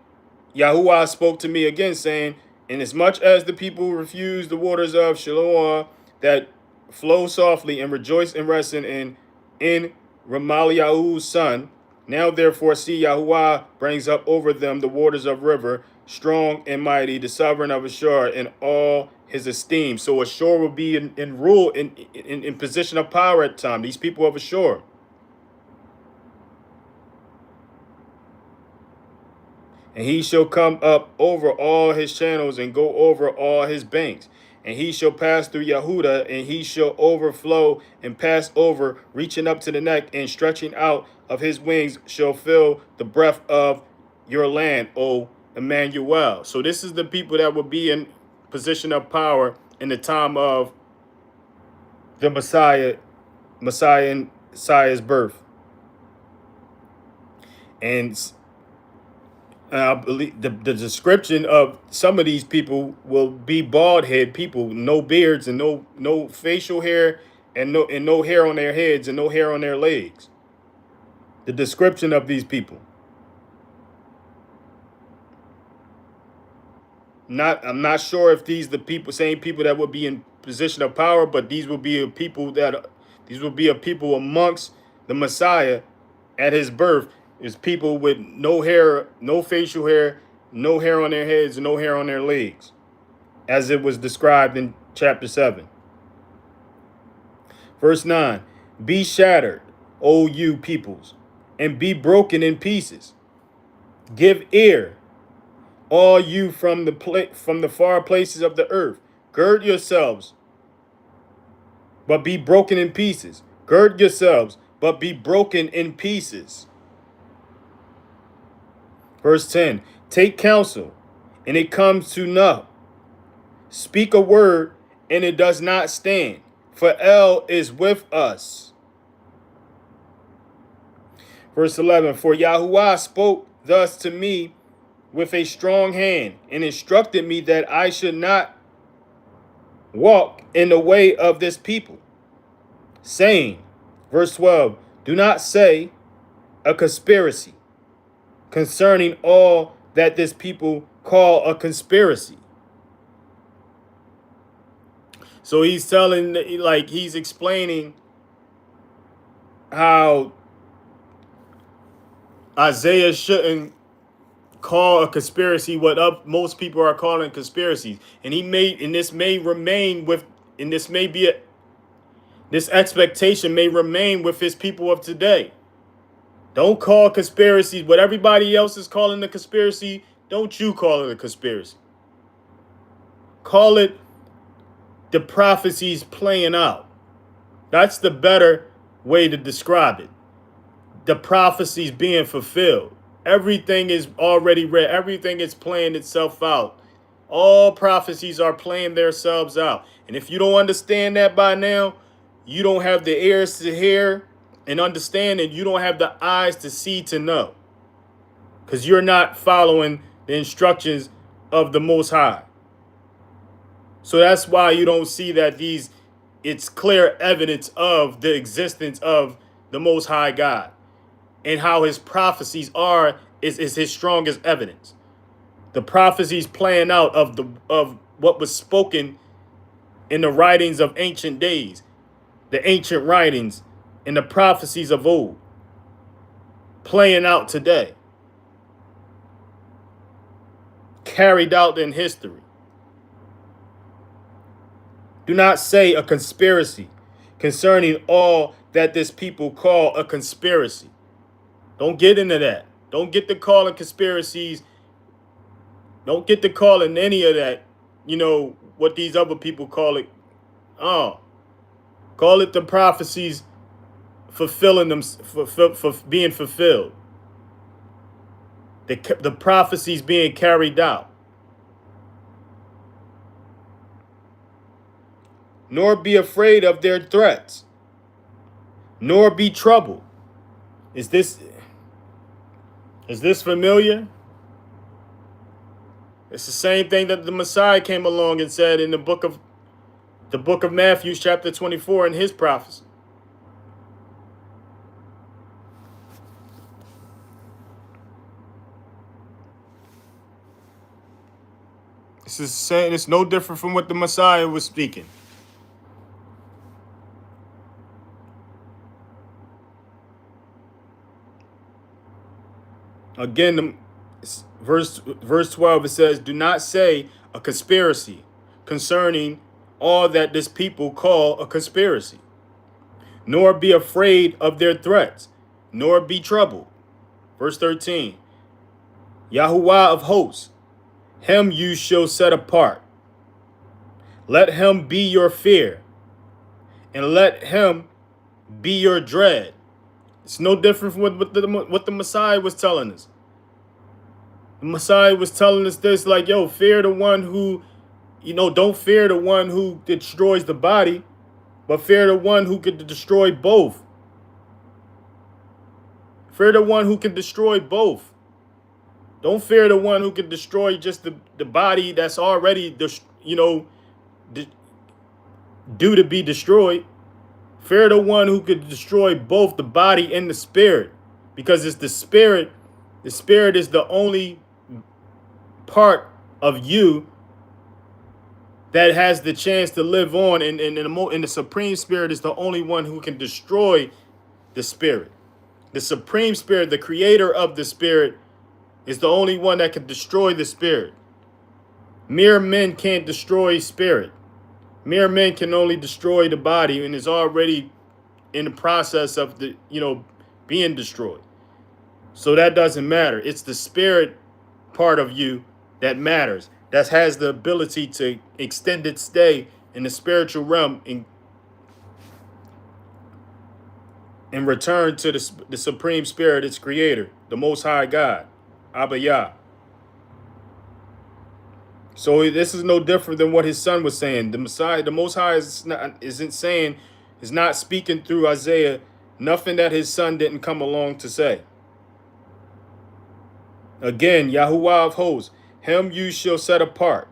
Yahuwah spoke to me again, saying, inasmuch as the people refuse the waters of Shiloah that flow softly and rejoice and rest in Ramaliahu's son, now therefore see Yahuwah brings up over them the waters of river, strong and mighty, the sovereign of Ashur in all his esteem. So Ashur will be in rule, in position of power at the time. These people of Ashur. And he shall come up over all his channels and go over all his banks. And he shall pass through Yehuda, and he shall overflow and pass over, reaching up to the neck and stretching out of his wings shall fill the breadth of your land, O Emmanuel. So this is the people that will be in position of power in the time of the Messiah's birth. And I believe the description of some of these people will be bald head people, no beards and no facial hair and no hair on their heads and no hair on their legs. The description of these people. I'm not sure if these the same people that would be in position of power, but these will be a people amongst the Messiah at his birth. Is people with no hair, no facial hair, no hair on their heads, and no hair on their legs, as it was described in chapter 7. Verse 9, be shattered, O you peoples, and be broken in pieces. Give ear, all you from the far places of the earth. Gird yourselves, but be broken in pieces. Gird yourselves, but be broken in pieces. Verse 10, take counsel, and it comes to naught. Speak a word, and it does not stand, for El is with us. Verse 11, for Yahuwah spoke thus to me with a strong hand, and instructed me that I should not walk in the way of this people, saying, verse 12, do not say a conspiracy concerning all that this people call a conspiracy. So he's telling, like, he's explaining how Isaiah shouldn't call a conspiracy what most people are calling conspiracies. And this expectation may remain with his people of today. Don't call conspiracies what everybody else is calling a conspiracy. Don't you call it a conspiracy. Call it the prophecies playing out. That's the better way to describe it. The prophecies being fulfilled. Everything is already read. Everything is playing itself out. All prophecies are playing themselves out. And if you don't understand that by now, you don't have the ears to hear and understand, and you don't have the eyes to see to know, because you're not following the instructions of the Most High. So that's why you don't see that it's clear evidence of the existence of the Most High God, and how his prophecies is his strongest evidence. The prophecies playing out of what was spoken in the writings of ancient days, the ancient writings and the prophecies of old, playing out today, carried out in history. Do not say a conspiracy concerning all that this people call a conspiracy. Don't get into that. Don't get to calling conspiracies. Don't get to calling any of that, what these other people call it. Call it the prophecies fulfilling them, for being fulfilled. The prophecies being carried out. Nor be afraid of their threats, nor be troubled. Is this familiar? It's the same thing that the Messiah came along and said in the book of Matthew, chapter 24, in his prophecy. This is saying it's no different from what the Messiah was speaking. Again, verse 12, it says, do not say a conspiracy concerning all that this people call a conspiracy, nor be afraid of their threats, nor be troubled. Verse 13, Yahuwah of hosts, him you shall set apart. Let him be your fear, and let him be your dread. It's no different from what the Messiah was telling us. The Messiah was telling us this, like, yo, fear the one who, don't fear the one who destroys the body, but fear the one who could destroy both. Fear the one who can destroy both. Don't fear the one who can destroy just the body that's already, due to be destroyed. Fear the one who could destroy both the body and the spirit, because it's the spirit. The spirit is the only part of you that has the chance to live on, and the Supreme Spirit is the only one who can destroy the spirit. The Supreme Spirit, the creator of the spirit, is the only one that can destroy the spirit. Mere men can't destroy spirit. Mere men can only destroy the body, and is already in the process of being destroyed. So that doesn't matter. It's the spirit part of you that matters, that has the ability to extend its stay in the spiritual realm and return to the Supreme Spirit, its creator, the Most High God, Abba Yah. So this is no different than what his son was saying. The Messiah, the Most High, is not speaking through Isaiah nothing that his son didn't come along to say. Again, Yahuwah of hosts, him you shall set apart.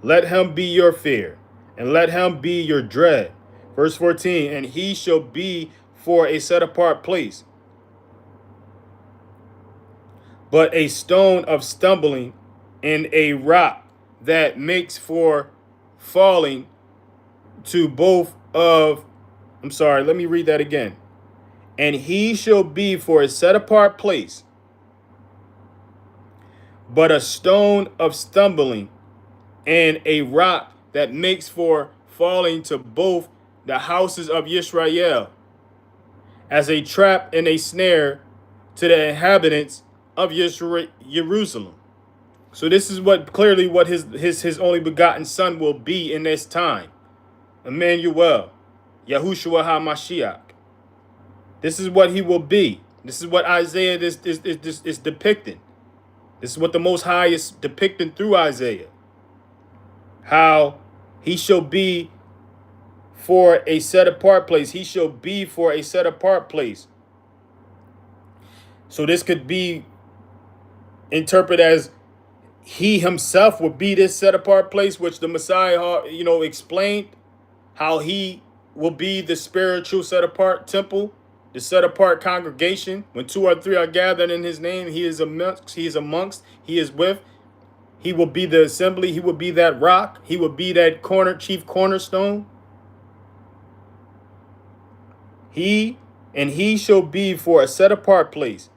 Let him be your fear, and let him be your dread. Verse 14, and he shall be for a set apart place, but a stone of stumbling and a rock that makes for falling to both of, let me read that again. And he shall be for a set apart place, but a stone of stumbling and a rock that makes for falling to both the houses of Yisrael, as a trap and a snare to the inhabitants of Jerusalem. So this is clearly what his only begotten son will be in this time. Emmanuel, Yahushua HaMashiach. This is what he will be. This is what Isaiah is depicting. This is what the Most High is depicting through Isaiah. How he shall be for a set apart place. He shall be for a set apart place. So this could be interpreted as he himself would be this set apart place, which the Messiah, explained how he will be the spiritual set apart temple, the set apart congregation. When 2 or 3 are gathered in his name, he is amongst, he is with. He will be the assembly. He will be that rock. He will be that chief cornerstone. He shall be for a set apart place,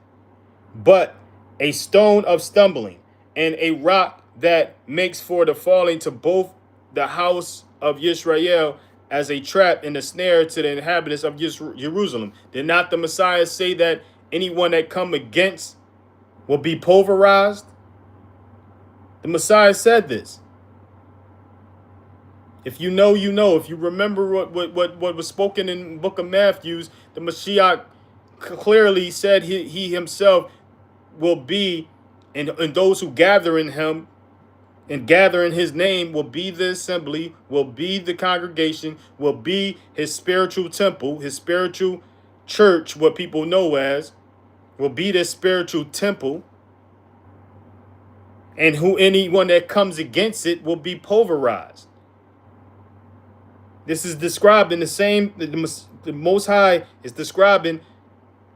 but a stone of stumbling and a rock that makes for the falling to both the house of Yisrael, as a trap and a snare to the inhabitants of Jerusalem. Did not the Messiah say that anyone that come against will be pulverized? The Messiah said this. If you know, you know. If you remember what was spoken in the book of Matthew, the Mashiach clearly said he himself will be, and those who gather in him and gather in his name will be the assembly, will be the congregation, will be his spiritual temple, his spiritual church, what people know as, will be the spiritual temple. And anyone that comes against it will be pulverized. This is described in the Most High is describing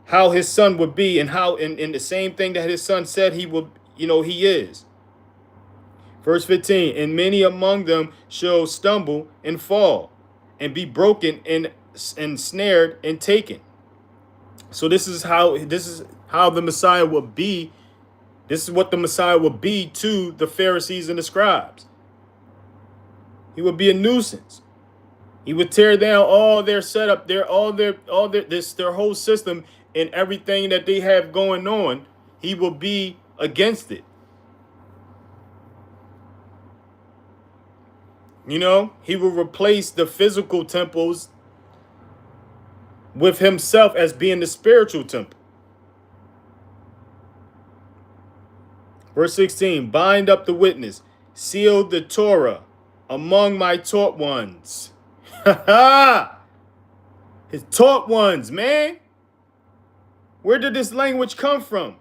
how his son would be, and how in the same thing that his son said he will, he is. Verse 15, and many among them shall stumble and fall and be broken and snared and taken. So this is how the Messiah will be. This is what the Messiah will be to the Pharisees and the scribes. He would be a nuisance. He would tear down all their setup, their whole system and everything that they have going on. He will be against it. You know, he will replace the physical temples with himself as being the spiritual temple. Verse 16, bind up the witness, seal the Torah among my taught ones. His taught ones, man. Where did this language come from?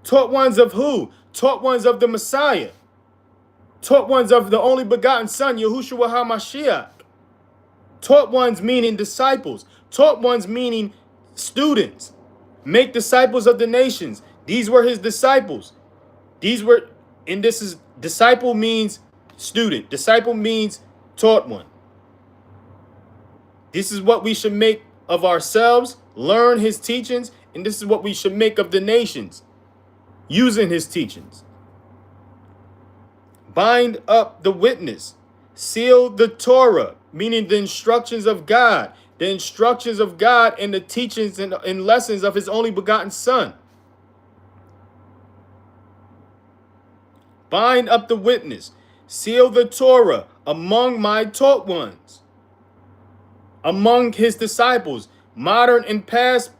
Taught ones of who? Taught ones of the Messiah. Taught ones of the only begotten Son, Yahushua HaMashiach. Taught ones meaning disciples. Taught ones meaning students. Make disciples of the nations. These were his disciples. Disciple means student. Disciple means taught one. This is what we should make of ourselves, learn his teachings, and this is what we should make of the nations, using his teachings. Bind up the witness, seal the Torah, meaning the instructions of God, and the teachings and lessons of his only begotten Son. Bind up the witness, seal the Torah among my taught ones, among his disciples, modern and past,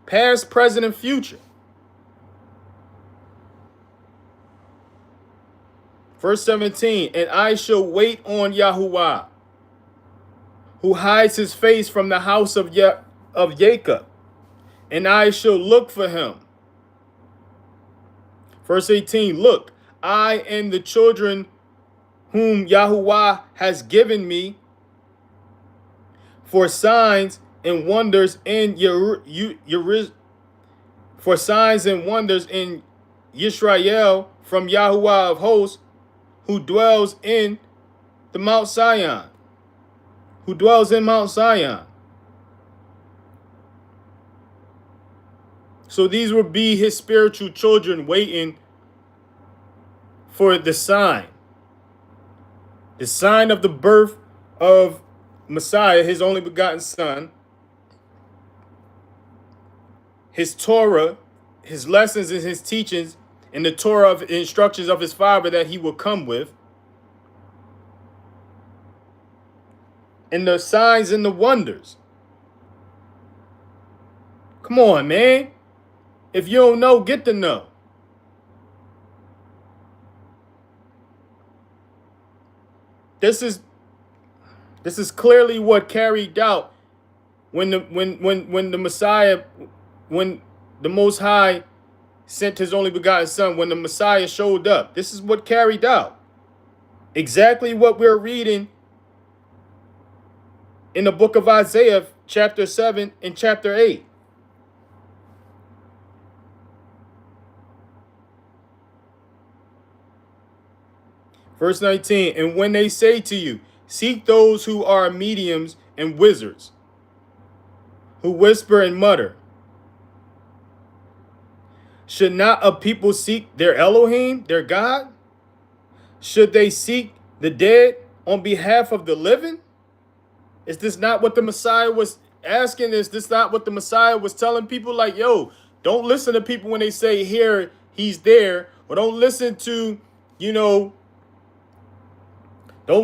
present, and future. Verse 17, and I shall wait on Yahuwah, who hides his face from the house of Jacob, and I shall look for him. Verse 18, look, I and the children whom Yahuwah has given me for signs and wonders in Yisrael from Yahuwah of hosts, who dwells in Mount Zion. So these will be his spiritual children waiting for the sign of the birth of Messiah, his only begotten Son, his Torah, his lessons and his teachings, and the Torah of instructions of his Father that he will come with, and the signs and the wonders. Come on, man. If you don't know, get to know. This is clearly what carried out when the Messiah, when the Most High sent his only begotten Son, when the Messiah showed up. This is what carried out. Exactly what we're reading in the book of Isaiah, chapter 7 and chapter 8. Verse 19, and when they say to you, seek those who are mediums and wizards, who whisper and mutter, should not a people seek their Elohim, their God? Should they seek the dead on behalf of the living? Is this not what the Messiah was asking? Is this not what the Messiah was telling people? Like, yo, don't listen to people when they say here, he's there, or don't listen to, don't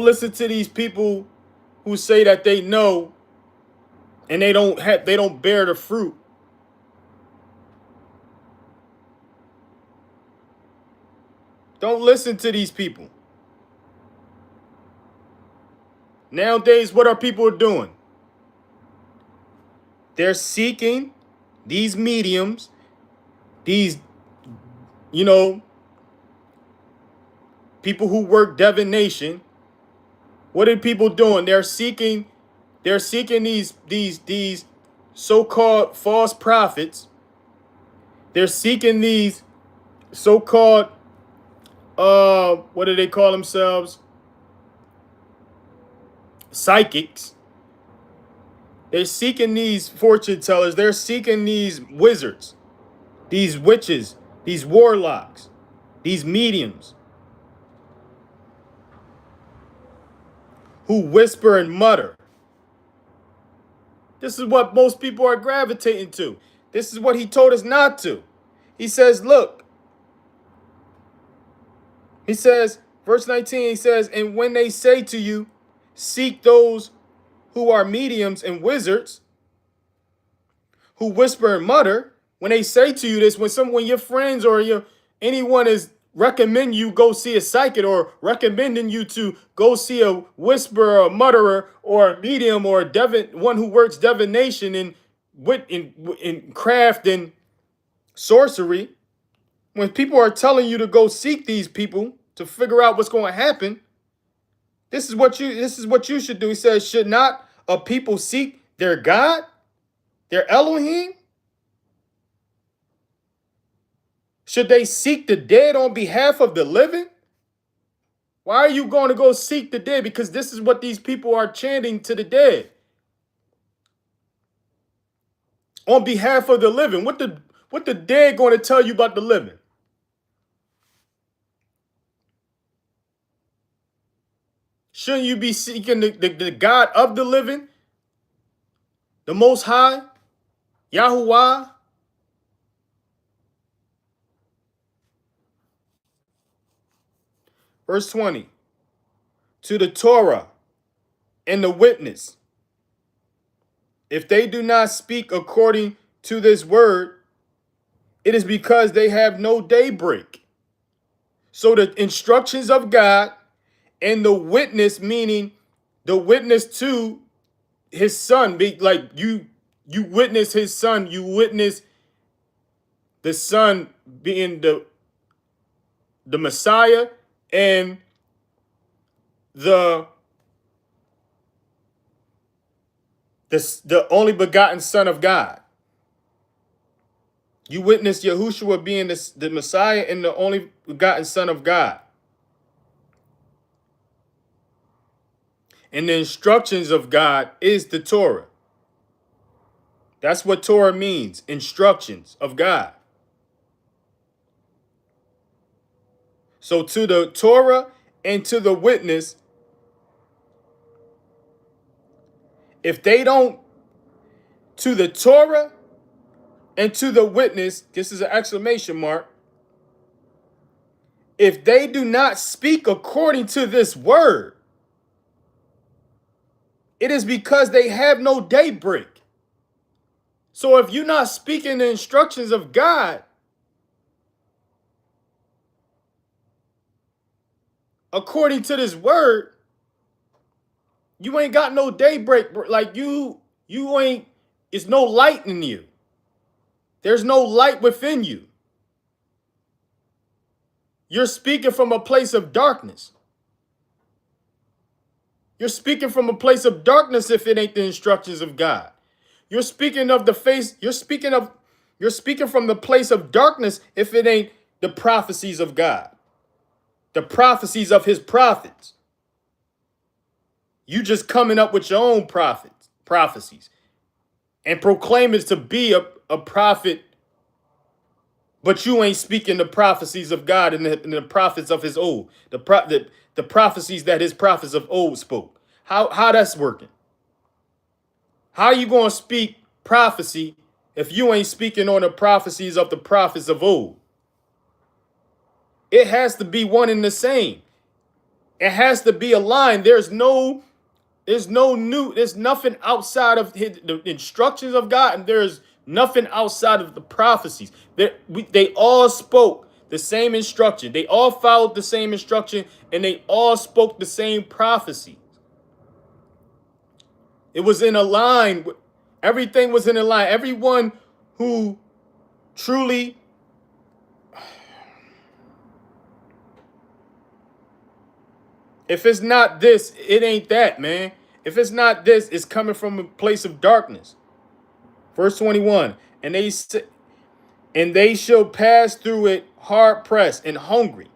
listen to these people who say that they know and they don't bear the fruit. Don't listen to these people. Nowadays, what are people doing? They're seeking these mediums, these, people who work divination. What are people doing? They're seeking these so-called false prophets. They're seeking these so-called what do they call themselves? Psychics. They're seeking these fortune tellers. They're seeking these wizards, these witches, these warlocks, these mediums who whisper and mutter. This is what most people are gravitating to. This is what he told us not to. He says, look, he says, verse 19, he says, and when they say to you, seek those who are mediums and wizards, who whisper and mutter, when they say to you this, when your friends or anyone is recommend you go see a psychic or recommending you to go see a whisperer, a mutterer, or a medium, or one who works divination in craft and sorcery, when people are telling you to go seek these people to figure out what's going to happen, this is what you should do. He says, should not a people seek their God, their Elohim? Should they seek the dead on behalf of the living? Why are you going to go seek the dead? Because this is what these people are chanting to the dead. On behalf of the living. What the dead going to tell you about the living? Shouldn't you be seeking the God of the living? The Most High? Yahuwah? Verse 20. To the Torah and the witness. If they do not speak according to this word, it is because they have no daybreak. So the instructions of God and the witness, meaning the witness to his son, be like you witness his son, you witness the son being the Messiah and the only begotten Son of God. You witness Yahushua being the Messiah and the only begotten Son of God. And the instructions of God is the Torah. That's what Torah means, instructions of God. So to the Torah and to the witness, if they don't, to the Torah and to the witness, this is an exclamation mark, if they do not speak according to this word, it is because they have no daybreak. So if you're not speaking the instructions of God according to this word, you ain't got no daybreak. Like you ain't, it's no light in you. There's no light within you. You're speaking from a place of darkness. You're speaking from a place of darkness if it ain't the instructions of God. You're speaking of the face, you're speaking from the place of darkness if it ain't the prophecies of God. The prophecies of his prophets. You just coming up with your own prophecies and proclaiming to be a prophet, but you ain't speaking the prophecies of God and the prophets of his old, the prophecies that his prophets of old spoke. How that's working? How are you going to speak prophecy if you ain't speaking on the prophecies of the prophets of old? It has to be one and the same. It has to be aligned. There's nothing outside of the instructions of God, and there's nothing outside of the prophecies. They all spoke the same instruction. They all followed the same instruction, and they all spoke the same prophecy. It was in a line. Everything was in a line. Everyone who truly if it's not this, it ain't that, man. If it's not this, it's coming from a place of darkness. Verse 21, and they shall pass through it hard pressed and hungry.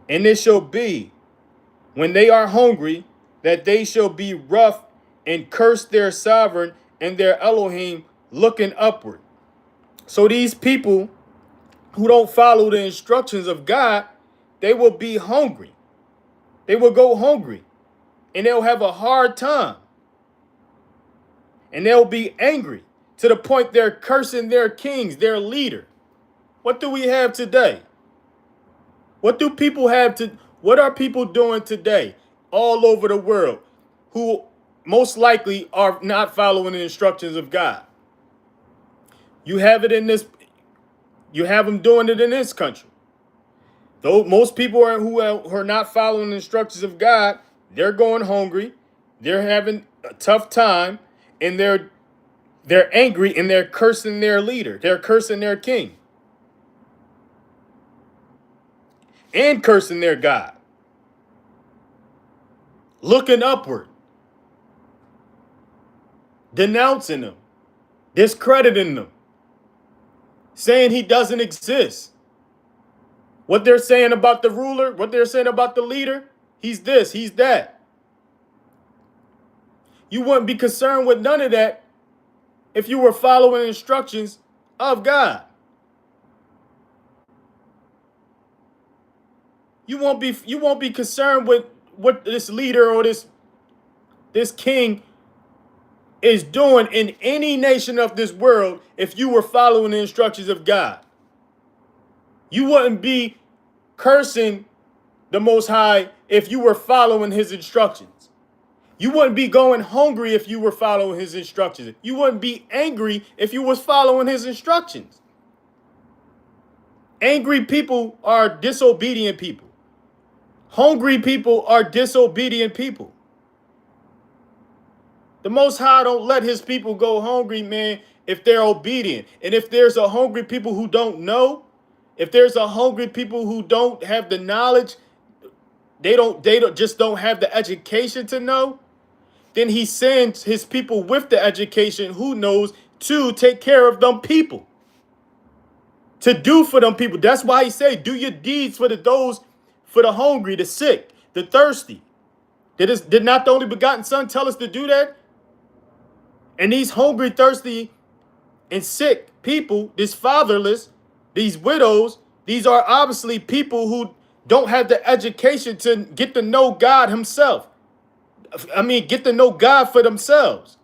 And it shall be when they are hungry that they shall be rough and curse their sovereign and their Elohim, looking upward. So these people who don't follow the instructions of God, they will be hungry. They will go hungry and they'll have a hard time and they'll be angry to the point they're cursing their kings, their leader. What do we have today? What do people have to, what are people doing today all over the world who most likely are not following the instructions of God? You have it in this, you have them doing it in this country. Though most people who are not following the instructions of God, they're going hungry, they're having a tough time, and they're angry and they're cursing their leader, they're cursing their king, and cursing their God, looking upward, denouncing them, discrediting them, saying he doesn't exist. What they're saying about the ruler, what they're saying about the leader, he's this, he's that. You wouldn't be concerned with none of that if you were following the instructions of God. You won't be concerned with what this leader or this king is doing in any nation of this world if you were following the instructions of God. You wouldn't be cursing the Most High if you were following his instructions. You wouldn't be going hungry if you were following his instructions. You wouldn't be angry if you was following his instructions. Angry people are disobedient people. Hungry people are disobedient people. The Most High don't let his people go hungry, man, if they're obedient. And if there's a hungry people who don't know, if there's a hungry people who don't have the knowledge, they don't just don't have the education to know, then he sends his people with the education who knows to take care of them people. To do for them people. That's why he say, do your deeds for the hungry, the sick, the thirsty. Did not the only begotten son tell us to do that? And these hungry, thirsty, and sick people, this fatherless, these widows, these are obviously people who don't have the education to get to know God himself. I mean, get to know God for themselves.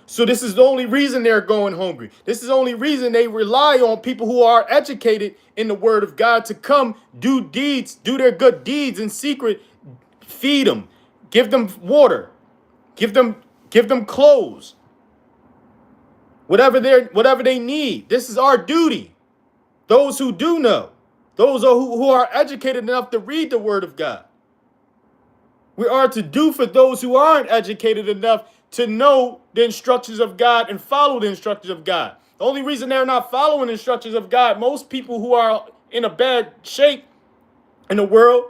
So this is the only reason they're going hungry. This is the only reason they rely on people who are educated in the word of God to come do deeds, do their good deeds in secret, feed them, give them water, give them clothes, whatever they need. This is our duty. Those who do know, those who are educated enough to read the word of God. We are to do for those who aren't educated enough to know the instructions of God and follow the instructions of God. The only reason they're not following the instructions of God, most people who are in a bad shape in the world,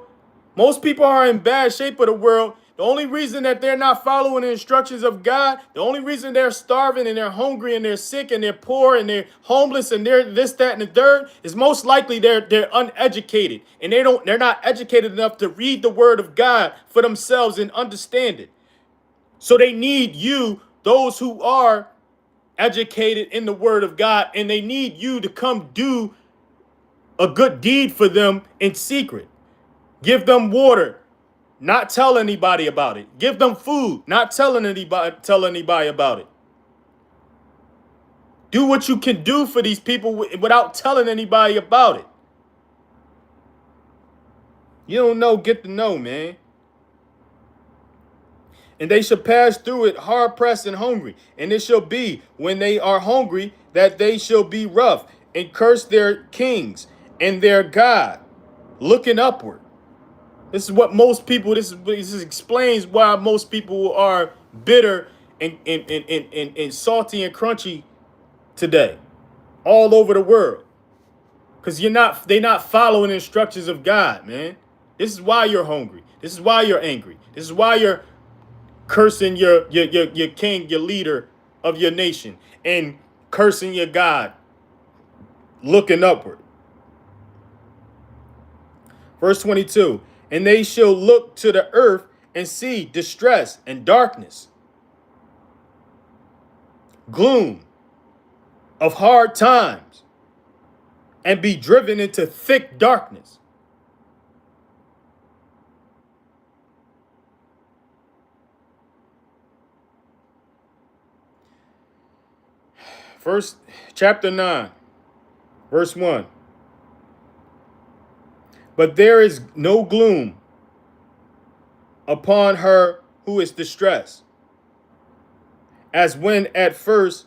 most people are in bad shape of the world. The only reason that they're not following the instructions of God, the only reason they're starving and they're hungry and they're sick and they're poor and they're homeless and they're this, that, and the third is most likely they're uneducated and they're not educated enough to read the word of God for themselves and understand it. So they need you, those who are educated in the word of God, and they need you to come do a good deed for them in secret. Give them water. Not tell anybody about it. Give them food. Not tell anybody about it. Do what you can do for these people without telling anybody about it. You don't know, get to know, man. And they shall pass through it hard pressed and hungry. And it shall be when they are hungry that they shall be rough and curse their kings and their God, looking upward. This is what most people, this explains why most people are bitter and salty and crunchy today, all over the world. Because they're not following the instructions of God, man. This is why you're hungry. This is why you're angry. This is why you're cursing your king, your leader of your nation, and cursing your God, looking upward. Verse 22. And they shall look to the earth and see distress and darkness, gloom of hard times, and be driven into thick darkness. First, chapter 9, verse 1. But there is no gloom upon her who is distressed, as when at first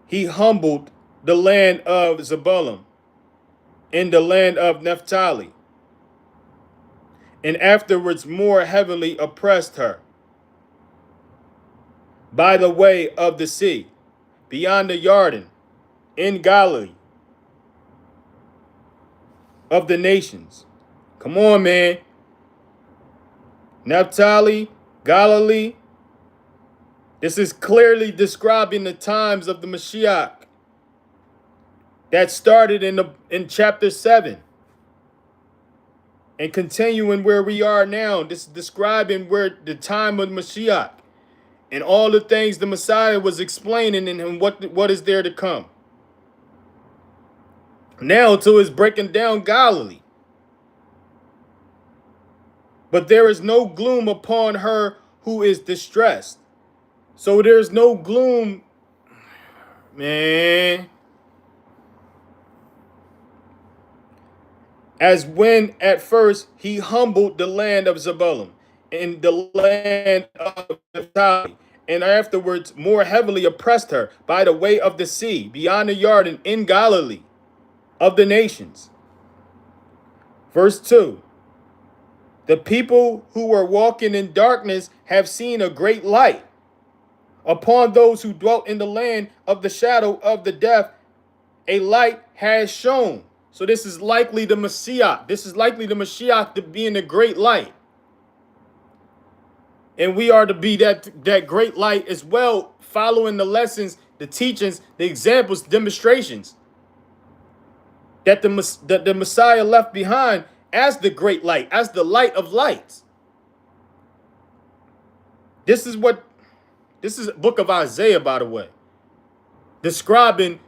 he humbled the land of Zebulun in the land of Naphtali, and afterwards more heavily oppressed her by the way of the sea, beyond the Jordan, in Galilee of the nations. Come on, man. Naphtali, Galilee. This is clearly describing the times of the Mashiach that started in chapter 7 and continuing where we are now. This is describing where the time of Mashiach and all the things the Messiah was explaining and what is there to come. Now to his breaking down Galilee. But there is no gloom upon her who is distressed. So there's no gloom, man. As when at first he humbled the land of Zebulun and the land of Naphtali, and afterwards more heavily oppressed her by the way of the sea, beyond the Jordan, in Galilee of the nations. Verse 2. The people who were walking in darkness have seen a great light. Upon those who dwelt in the land of the shadow of the death, a light has shone. So this is likely the Messiah. This is likely the Mashiach to be in the great light. And we are to be that great light as well, following the lessons, the teachings, the examples, demonstrations that the Messiah left behind as the great light, as the light of lights. This is a book of Isaiah, by the way, describing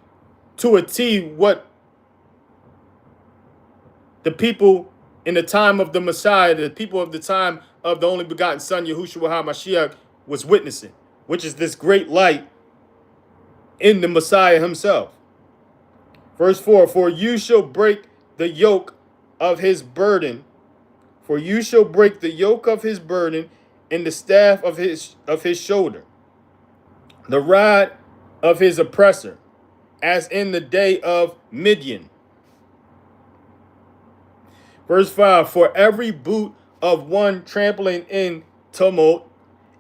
to a T what the people in the time of the Messiah, the people of the time of the only begotten Son, Yahushua HaMashiach, was witnessing, which is this great light in the Messiah himself. Verse 4, for you shall break the yoke of his burden, for you shall break the yoke of his burden and the staff of his shoulder, the rod of his oppressor, as in the day of Midian. Verse 5, for every boot of one trampling in tumult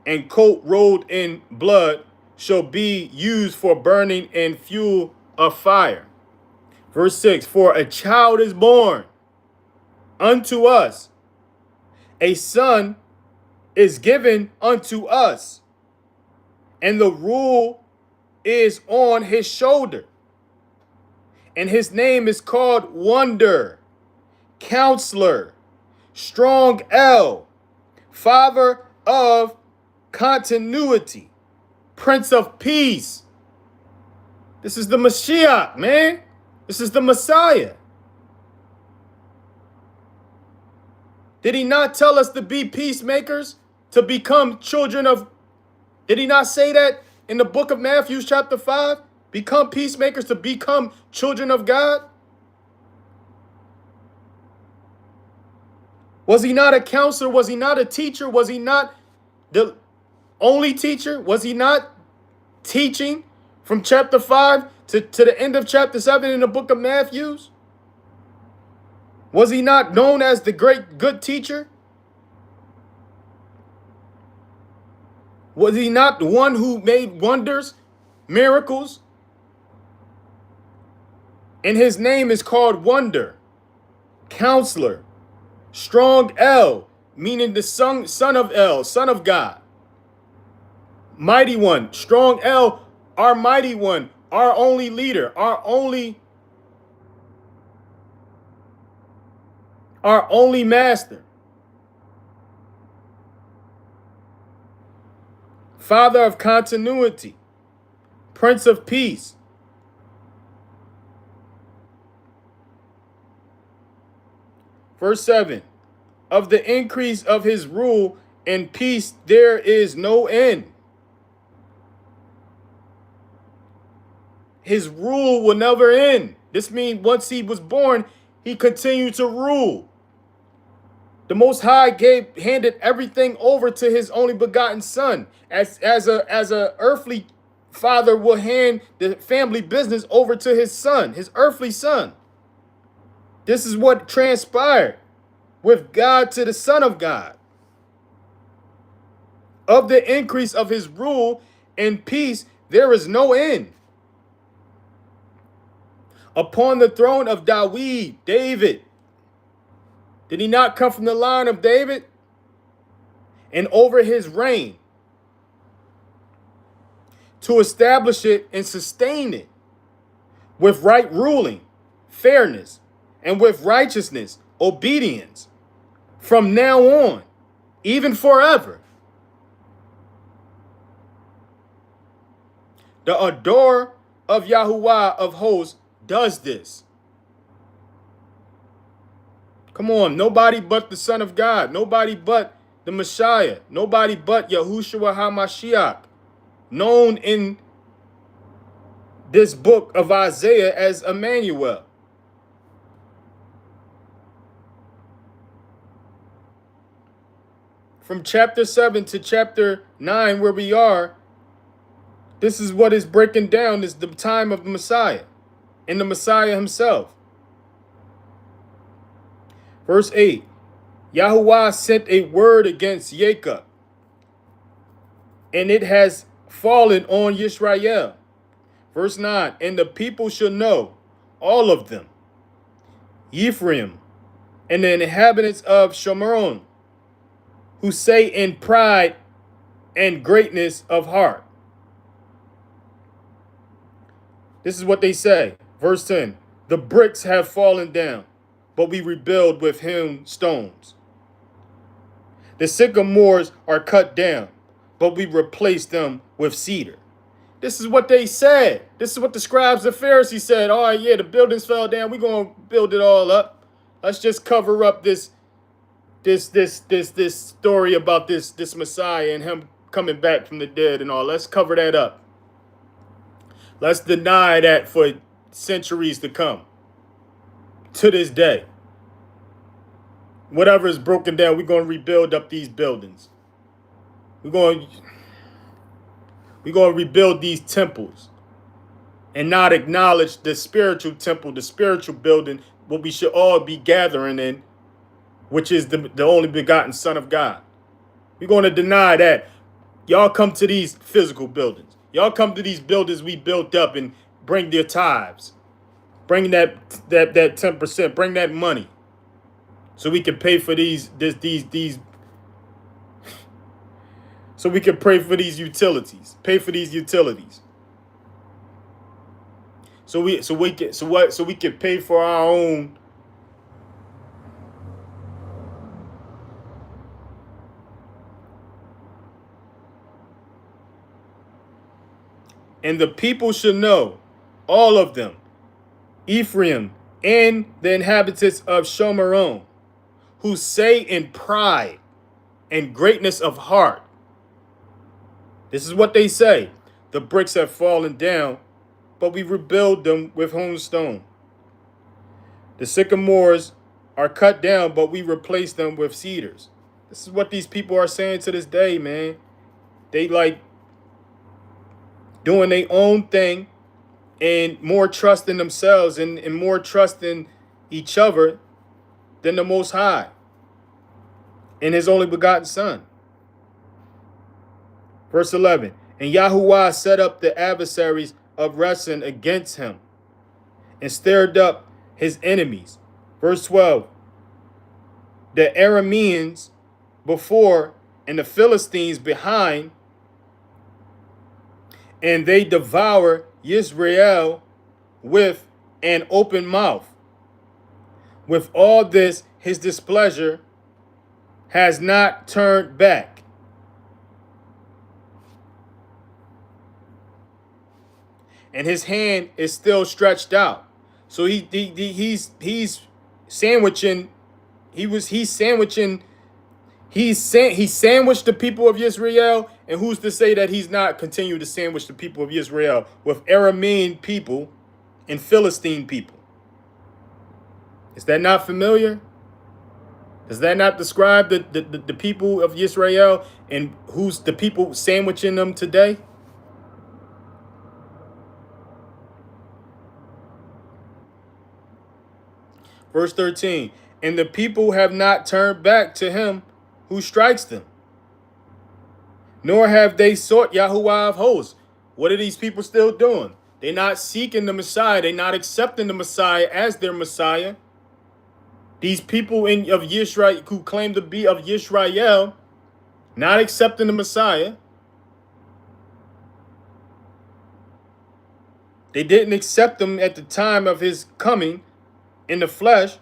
and coat rolled in blood shall be used for burning and fuel of fire. Verse 6, for a child is born unto us, a son is given unto us, and the rule is on his shoulder. And his name is called Wonder, Counselor, Strong El, Father of Continuity, Prince of Peace. This is the Mashiach, man. This is the Messiah. Did he not tell us to be peacemakers, to become children of... Did he not say that in the book of Matthew chapter 5? Become peacemakers to become children of God? Was he not a counselor? Was he not a teacher? Was he not the only teacher? Was he not teaching from chapter 5 to the end of chapter 7 in the book of Matthew? Was he not known as the great good teacher? Was he not the one who made wonders, miracles? And his name is called Wonder, Counselor, Strong El, meaning the son of El, son of God. Mighty One, Strong El, our mighty one, our only leader, our only our only master, Father of continuity, Prince of Peace. Verse 7, of the increase of his rule and peace there is no end. His rule will never end. This means once he was born, he continued to rule. The Most High handed everything over to his only begotten son, as a earthly father will hand the family business over to his son, his earthly son. This is what transpired with God to the Son of God. Of the increase of his rule and peace, there is no end. Upon the throne of David. Did he not come from the line of David? And over his reign, to establish it and sustain it with right ruling, fairness, and with righteousness, obedience, from now on, even forever. The adorer of Yahuwah of hosts does this. Come on, nobody but the Son of God, nobody but the Messiah, nobody but Yahushua HaMashiach, known in this book of Isaiah as Emmanuel. From chapter 7 to chapter 9, where we are, this is what is breaking down, is the time of the Messiah and the Messiah himself. Verse 8, Yahuwah sent a word against Jacob, and it has fallen on Yisrael. Verse 9, and the people shall know, all of them, Ephraim, and the inhabitants of Shomron, who say in pride and greatness of heart. This is what they say. Verse 10, the bricks have fallen down, but we rebuild with hewn stones. The sycamores are cut down, but we replace them with cedar. This is what they said. This is what the scribes and Pharisees said. Oh yeah, the buildings fell down. We're going to build it all up. Let's just cover up this story about this Messiah and him coming back from the dead and all. Let's cover that up. Let's deny that for centuries to come. To this day. Whatever is broken down, we're going to rebuild up these buildings. We're going to rebuild these temples and not acknowledge the spiritual temple, the spiritual building, what we should all be gathering in, which is the only begotten Son of God. We're going to deny that. Y'all come to these physical buildings. Y'all come to these buildings we built up and bring their tithes. Bring that 10%, bring that money. So we can pay for these so we can pray for these utilities. Pay for these utilities. So we can pay for our own and the people should know, all of them, Ephraim and the inhabitants of Shomron, who say in pride and greatness of heart. This is what they say. The bricks have fallen down, but we rebuild them with hewn stone. The sycamores are cut down, but we replace them with cedars. This is what these people are saying to this day, man. They like doing their own thing and more trust in themselves and more trust in each other than the Most High and his only begotten Son. Verse 11, and Yahuwah set up the adversaries of Rezin against him and stirred up his enemies. Verse 12, the Arameans before and the Philistines behind, and they devour Yisrael with an open mouth. With all this, his displeasure has not turned back, and his hand is still stretched out. So he's sandwiching. He's sandwiching. He sandwiched the people of Israel, and who's to say that he's not continuing to sandwich the people of Israel with Aramean people and Philistine people? Is that not familiar? Does that not describe the people of Israel and who's the people sandwiching them today? Verse 13, and the people have not turned back to him who strikes them, nor have they sought Yahuwah of hosts. What are these people still doing? They're not seeking the Messiah. They're not accepting the Messiah as their Messiah. These people of Yisrael who claim to be of Yisrael, not accepting the Messiah. They didn't accept him at the time of his coming in the flesh,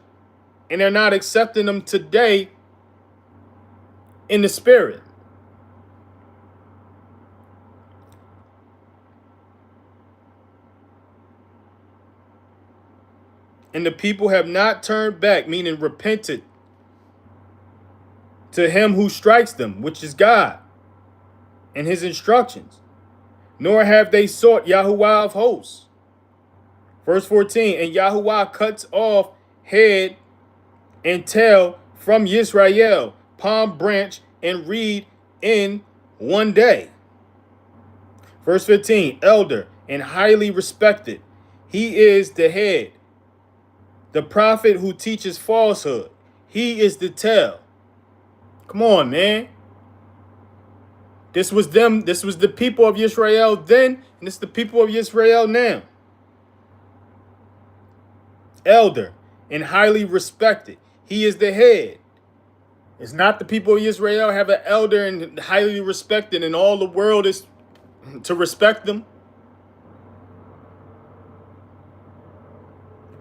and they're not accepting him today in the spirit. And the people have not turned back, meaning repented, to him who strikes them, which is God, and his instructions. Nor have they sought Yahuwah of hosts. Verse 14, and Yahuwah cuts off head and tail from Yisrael, palm branch and reed in one day. Verse 15, elder and highly respected. He is the head, the prophet who teaches falsehood. He is the tail. Come on, man. This was them. This was the people of Israel then, and it's the people of Israel now. Elder and highly respected. He is the head. It's not the people of Israel have an elder and highly respected, and all the world is to respect them.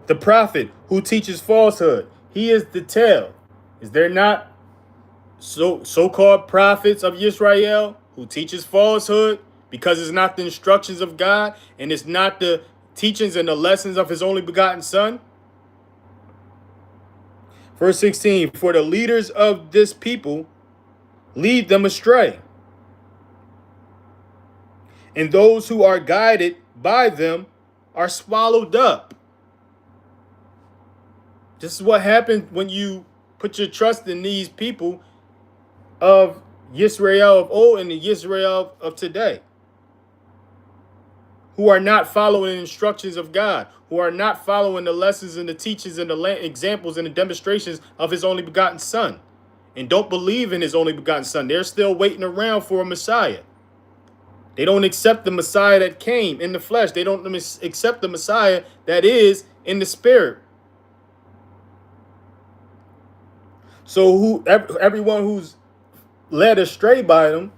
The prophet who teaches falsehood. He is the tail. Is there not so-called prophets of Israel who teaches falsehood because it's not the instructions of God and it's not the teachings and the lessons of his only begotten son? Verse 16, for the leaders of this people lead them astray, and those who are guided by them are swallowed up. This is what happens when you put your trust in these people of Yisrael of old and the Yisrael of today, who are not following the instructions of God, who are not following the lessons and the teachings and the examples and the demonstrations of his only begotten son, and don't believe in his only begotten son. They're still waiting around for a Messiah. They don't accept the Messiah that came in the flesh. They don't accept the Messiah that is in the spirit. So everyone who's led astray by them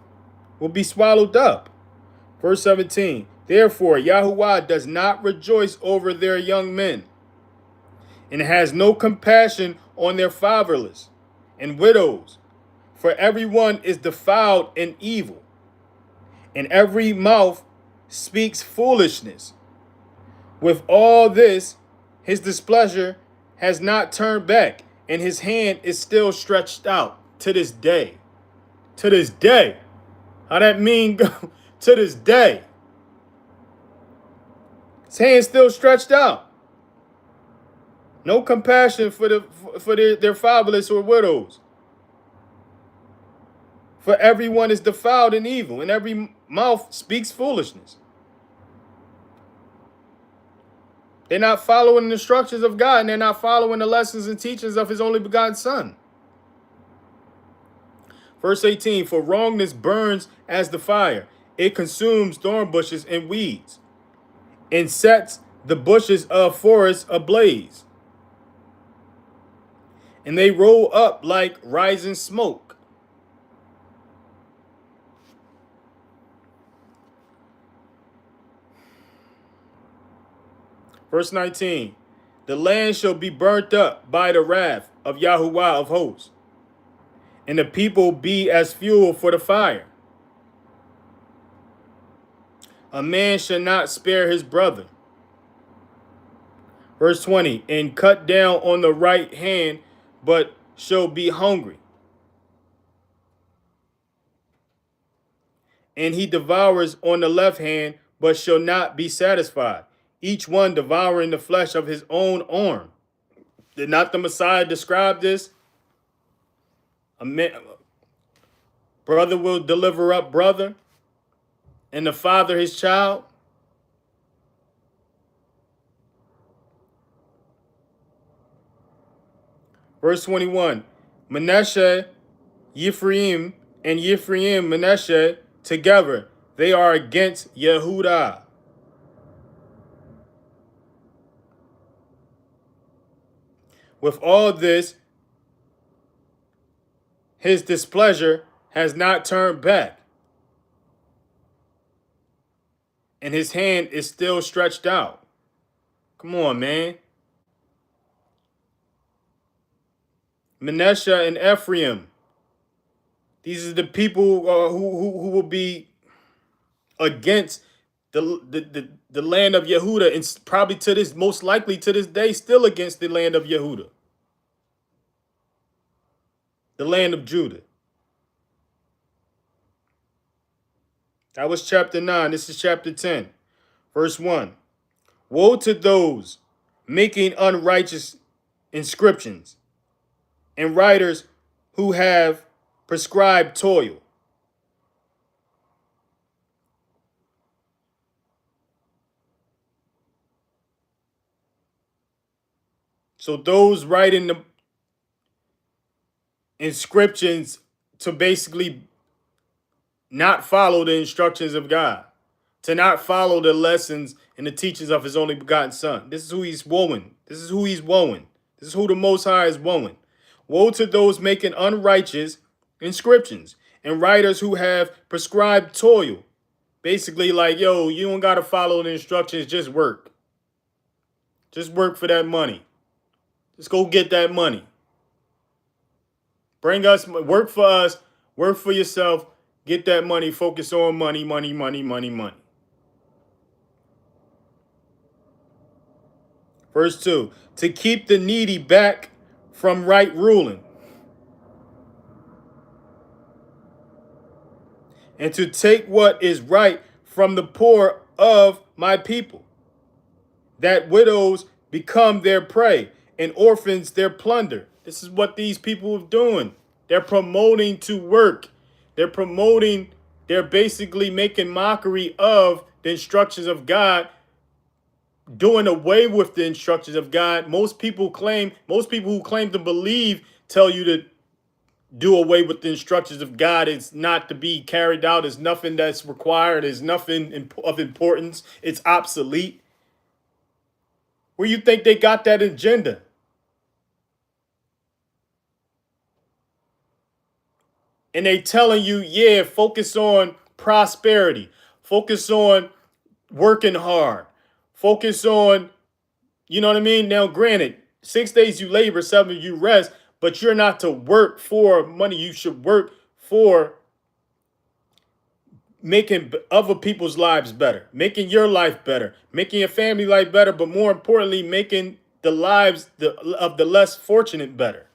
will be swallowed up. Verse 17, therefore Yahuwah does not rejoice over their young men, and has no compassion on their fatherless and widows, for everyone is defiled in evil, and every mouth speaks foolishness. With all this, his displeasure has not turned back, and his hand is still stretched out to this day. To this day. How that mean go? To this day. His hand still stretched out. No compassion for their fatherless or widows. For everyone is defiled in evil, and every mouth speaks foolishness. They're not following the instructions of God, and they're not following the lessons and teachings of his only begotten son. Verse 18, for wrongness burns as the fire. It consumes thorn bushes and weeds, and sets the bushes of forests ablaze. And they roll up like rising smoke. Verse 19, the land shall be burnt up by the wrath of Yahuwah of hosts, and the people be as fuel for the fire. A man shall not spare his brother. Verse 20, and cut down on the right hand, but shall be hungry. And he devours on the left hand, but shall not be satisfied, each one devouring the flesh of his own arm. Did not the Messiah describe this? A man, brother will deliver up brother, and the father his child. Verse 21, Manasseh, Ephraim, and Ephraim, Manasseh, together, they are against Yehudah. With all this, his displeasure has not turned back, and his hand is still stretched out. Come on, man. Manasseh and Ephraim. These are the people who will be against the land of Yehudah, and probably to this, most likely to this day, still against the land of Yehudah, the land of Judah. That was chapter 9. This is chapter 10, verse 1. Woe to those making unrighteous inscriptions and writers who have prescribed toil. So those writing the inscriptions to basically not follow the instructions of God, to not follow the lessons and the teachings of his only begotten son. This is who he's woeing. This is who he's woeing. This is who the Most High is woeing. Woe to those making unrighteous inscriptions and writers who have prescribed toil. Basically like, yo, you don't got to follow the instructions. Just work. Just work for that money. Just go get that money. Bring us, work for us, work for yourself, get that money, focus on money, money, money, money, money. Verse 2, to keep the needy back from right ruling, and to take what is right from the poor of my people, that widows become their prey and orphans their plunder. This is what these people are doing. They're promoting to work. They're basically making mockery of the instructions of God, doing away with the instructions of God. Most people who claim to believe tell you to do away with the instructions of God. It's not to be carried out. There's nothing that's required. There's nothing of importance. It's obsolete. Where you think they got that agenda? And they telling you, yeah, focus on prosperity. Focus on working hard. Focus on, you know what I mean? Now, granted, 6 days you labor, 7 you rest, but you're not to work for money. You should work for making other people's lives better, making your life better, making your family life better, but more importantly, making the lives of the less fortunate better.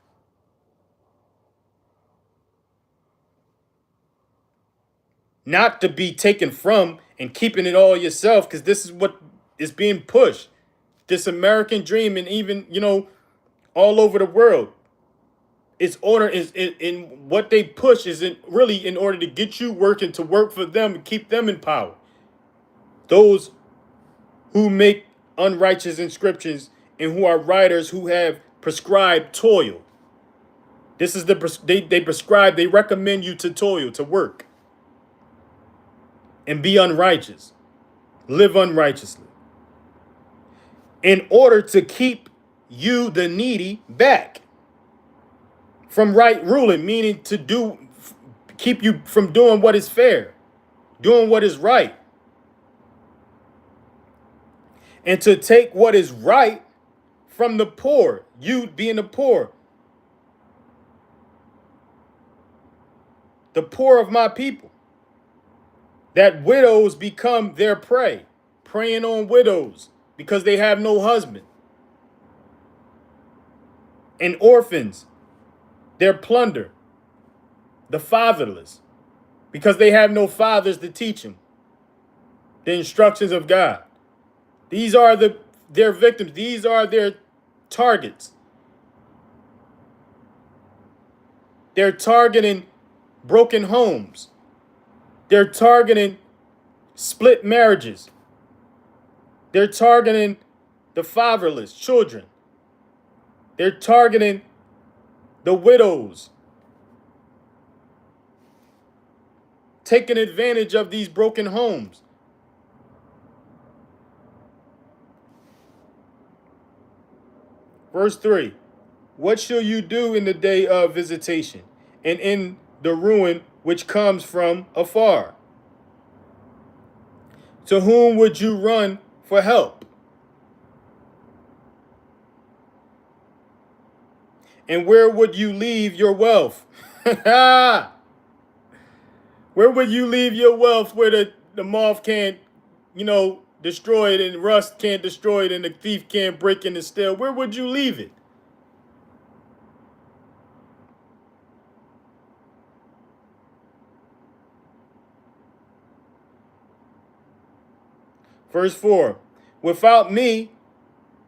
Not to be taken from and keeping it all yourself, because this is what is being pushed. This American dream, and even, all over the world. It's order is in what they push is really in order to get you working, to work for them and keep them in power. Those who make unrighteous inscriptions and who are writers who have prescribed toil. This is they prescribe, they recommend you to toil, to work. And be unrighteous. Live unrighteously. In order to keep you, the needy, back from right ruling, meaning to keep you from doing what is fair, doing what is right. And to take what is right from the poor, you being the poor of my people, that widows become their prey, preying on widows because they have no husband, and orphans, their plunder, the fatherless, because they have no fathers to teach them the instructions of God. These are their victims. These are their targets. They're targeting broken homes. They're targeting split marriages. They're targeting the fatherless children. They're targeting the widows, taking advantage of these broken homes. Verse 3, what shall you do in the day of visitation and in the ruin which comes from afar? To whom would you run for help? And where would you leave your wealth? Where would you leave your wealth where the moth can't, destroy it, and rust can't destroy it, and the thief can't break in and steal? Where would you leave it? Verse 4, without me,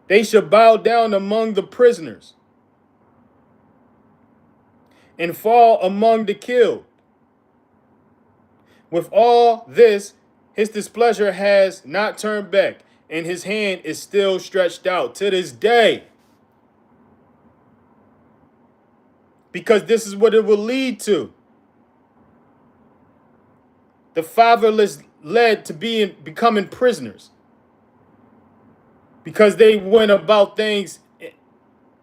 they shall bow down among the prisoners and fall among the killed. With all this, his displeasure has not turned back, and his hand is still stretched out to this day. Because this is what it will lead to. The fatherless led to becoming prisoners. Because they went about things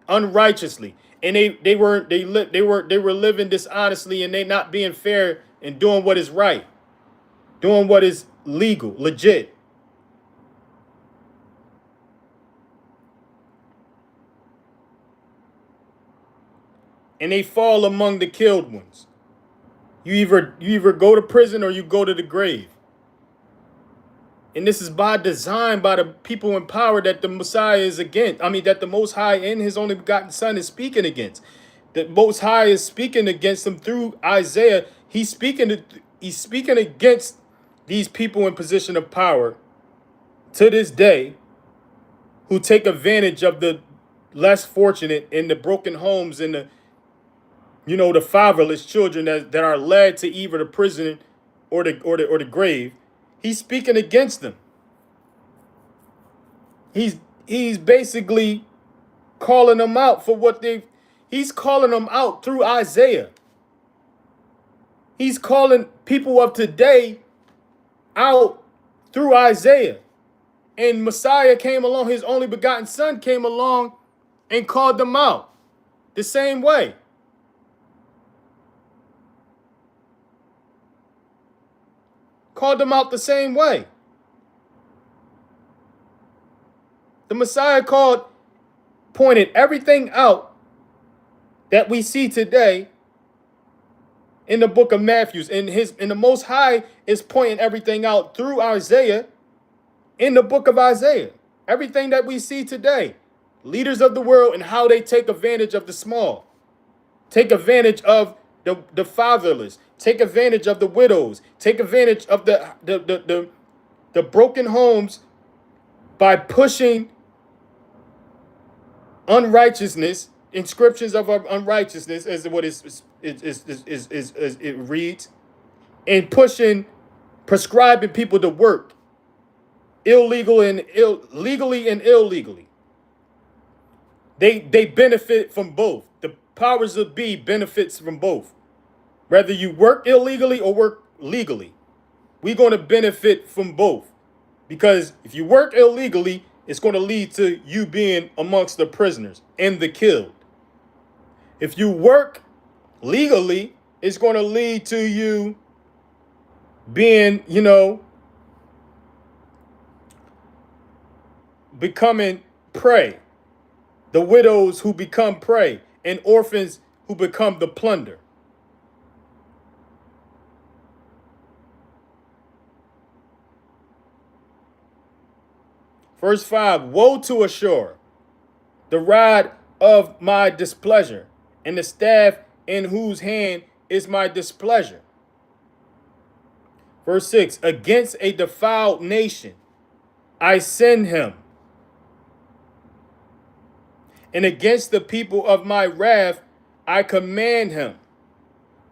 unrighteously. And they were living dishonestly, and they not being fair and doing what is right. Doing what is legal, legit. And they fall among the killed ones. You either go to prison or you go to the grave. And this is by design, by the people in power that the Messiah is against. That the Most High in his only begotten Son is speaking against. The Most High is speaking against them through Isaiah. He's speaking against these people in position of power to this day, who take advantage of the less fortunate and the broken homes and the fatherless children that are led to either the prison or the grave. He's speaking against them. He's basically calling them out for what he's calling them out through Isaiah. He's calling people of today out through Isaiah. And Messiah came along, his only begotten Son came along and called them out the same way. Called them out the same way. The Messiah pointed everything out that we see today in the book of Matthew. And the Most High is pointing everything out through Isaiah in the book of Isaiah. Everything that we see today. Leaders of the world and how they take advantage of the small. Take advantage of the fatherless. Take advantage of the widows. Take advantage of the broken homes by pushing unrighteousness, inscriptions of unrighteousness, as what it reads, and prescribing people to work legally and illegally. They benefit from both. The powers that be benefits from both. Whether you work illegally or work legally, we're going to benefit from both. Because if you work illegally, it's going to lead to you being amongst the prisoners and the killed. If you work legally, it's going to lead to you being, becoming prey. the widows who become prey, and orphans who become the plunder. Verse 5, woe to Ashur, the rod of my displeasure, and the staff in whose hand is my displeasure. Verse 6, against a defiled nation I send him, and against the people of my wrath I command him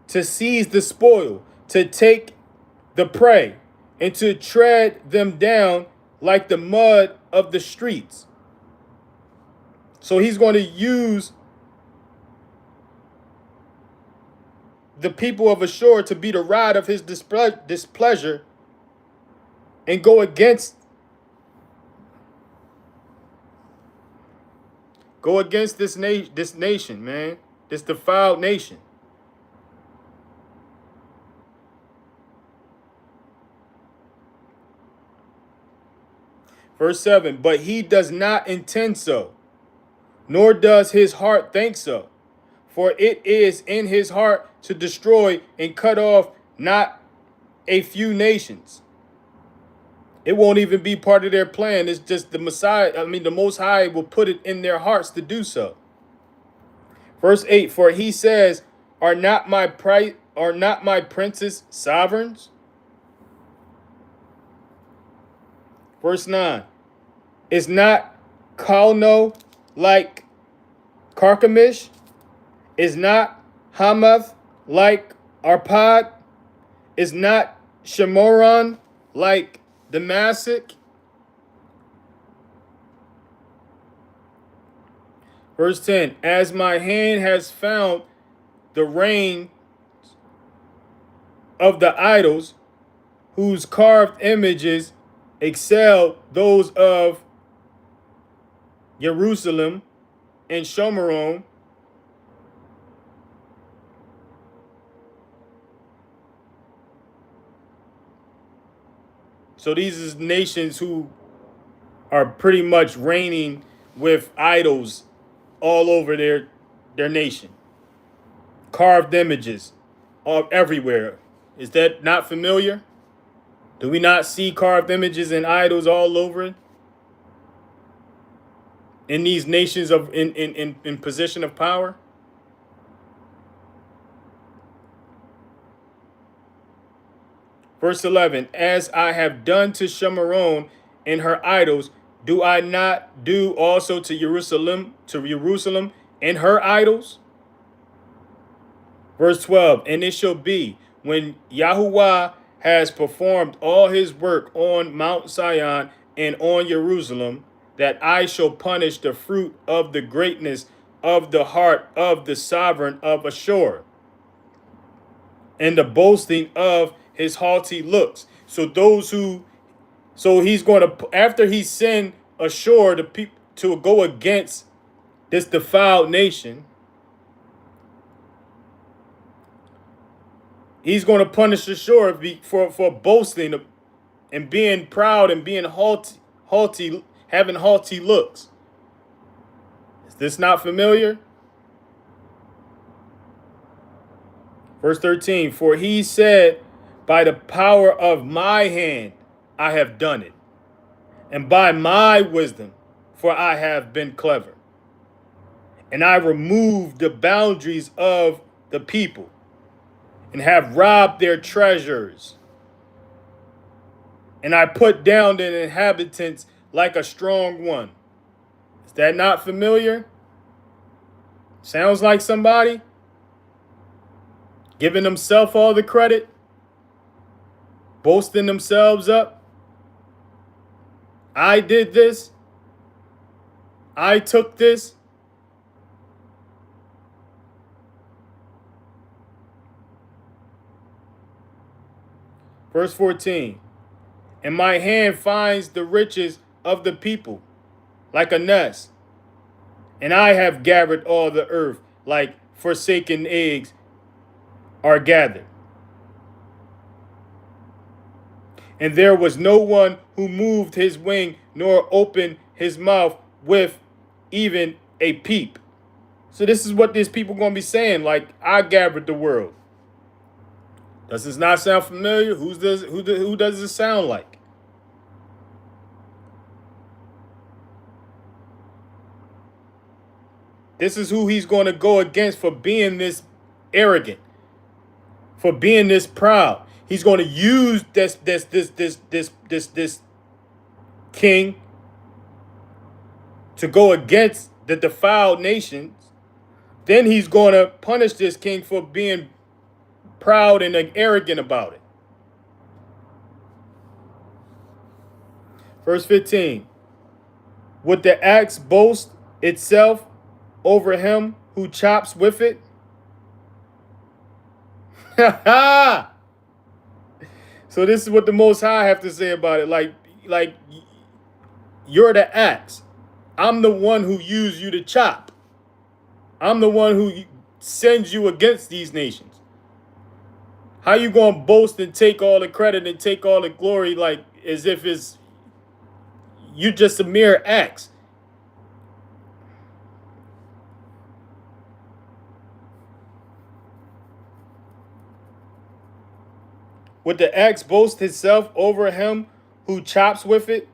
to seize the spoil, to take the prey, and to tread them down like the mud of the streets. So he's going to use the people of Ashur to be the rod of his displeasure and go against this nation, man, this defiled nation. Verse 7, but he does not intend so, nor does his heart think so. For it is in his heart to destroy and cut off not a few nations. It won't even be part of their plan. It's just the Most High will put it in their hearts to do so. Verse 8, for he says, are not my princes sovereigns? Verse 9, is not Calno like Carchemish? Is not Hamath like Arpad? Is not Shemoron like Damascus? Verse 10, as my hand has found the reign of the idols whose carved images excel those of Jerusalem and Shomron, so these are nations who are pretty much reigning with idols all over their nation. Carved images all everywhere. Is that not familiar? Do we not see carved images and idols all over in these nations in position of power? Verse 11, as I have done to Shomron and her idols, do I not do also to Jerusalem and her idols? Verse 12, and it shall be when Yahuwah has performed all his work on Mount Zion and on Jerusalem, that I shall punish the fruit of the greatness of the heart of the sovereign of Ashur, and the boasting of his haughty looks. So he's going to, after he send Ashur to go against this defiled nation, he's going to punish Ashur for boasting and being proud and being haughty, having haughty looks. Is this not familiar? Verse 13, for he said, by the power of my hand I have done it, and by my wisdom, for I have been clever. And I removed the boundaries of the people, and have robbed their treasures. And I put down the inhabitants like a strong one. Is that not familiar? Sounds like somebody giving themselves all the credit, boasting themselves up. I did this. I took this. Verse 14, and my hand finds the riches of the people like a nest, and I have gathered all the earth like forsaken eggs are gathered. And there was no one who moved his wing nor opened his mouth with even a peep. So this is what these people going to be saying. Like, I gathered the world. Does this not sound familiar? Who does this sound like? This is who he's going to go against for being this arrogant, for being this proud. He's going to use this king to go against the defiled nations. Then he's going to punish this king for being proud and arrogant about it. Verse 15. Would the axe boast itself over him who chops with it? So this is what the Most High have to say about it. Like you're the axe. I'm the one who used you to chop. I'm the one who sends you against these nations. How you gonna boast and take all the credit and take all the glory, like as if it's you just a mere axe? Would the axe boast itself over him who chops with it,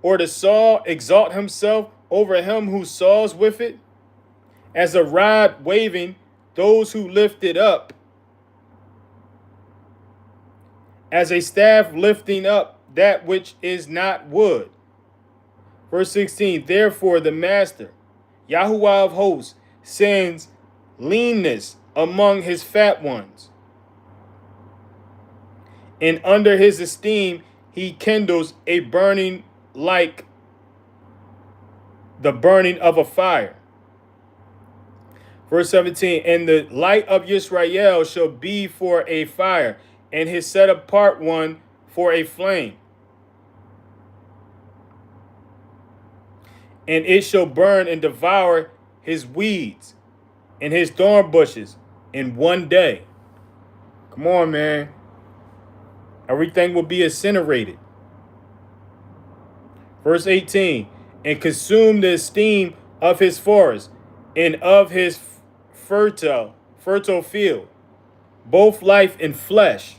or the saw exalt himself over him who saws with it? As a rod waving those who lift it up, as a staff lifting up that which is not wood. Verse 16, therefore the master, Yahuwah of hosts, sends leanness among his fat ones. And under his esteem, he kindles a burning like the burning of a fire. Verse 17, and the light of Yisrael shall be for a fire, and his set apart one for a flame. And it shall burn and devour his weeds and his thorn bushes in one day. Come on, man. Everything will be incinerated. Verse 18, and consume the esteem of his forest and of his fertile field, both life and flesh.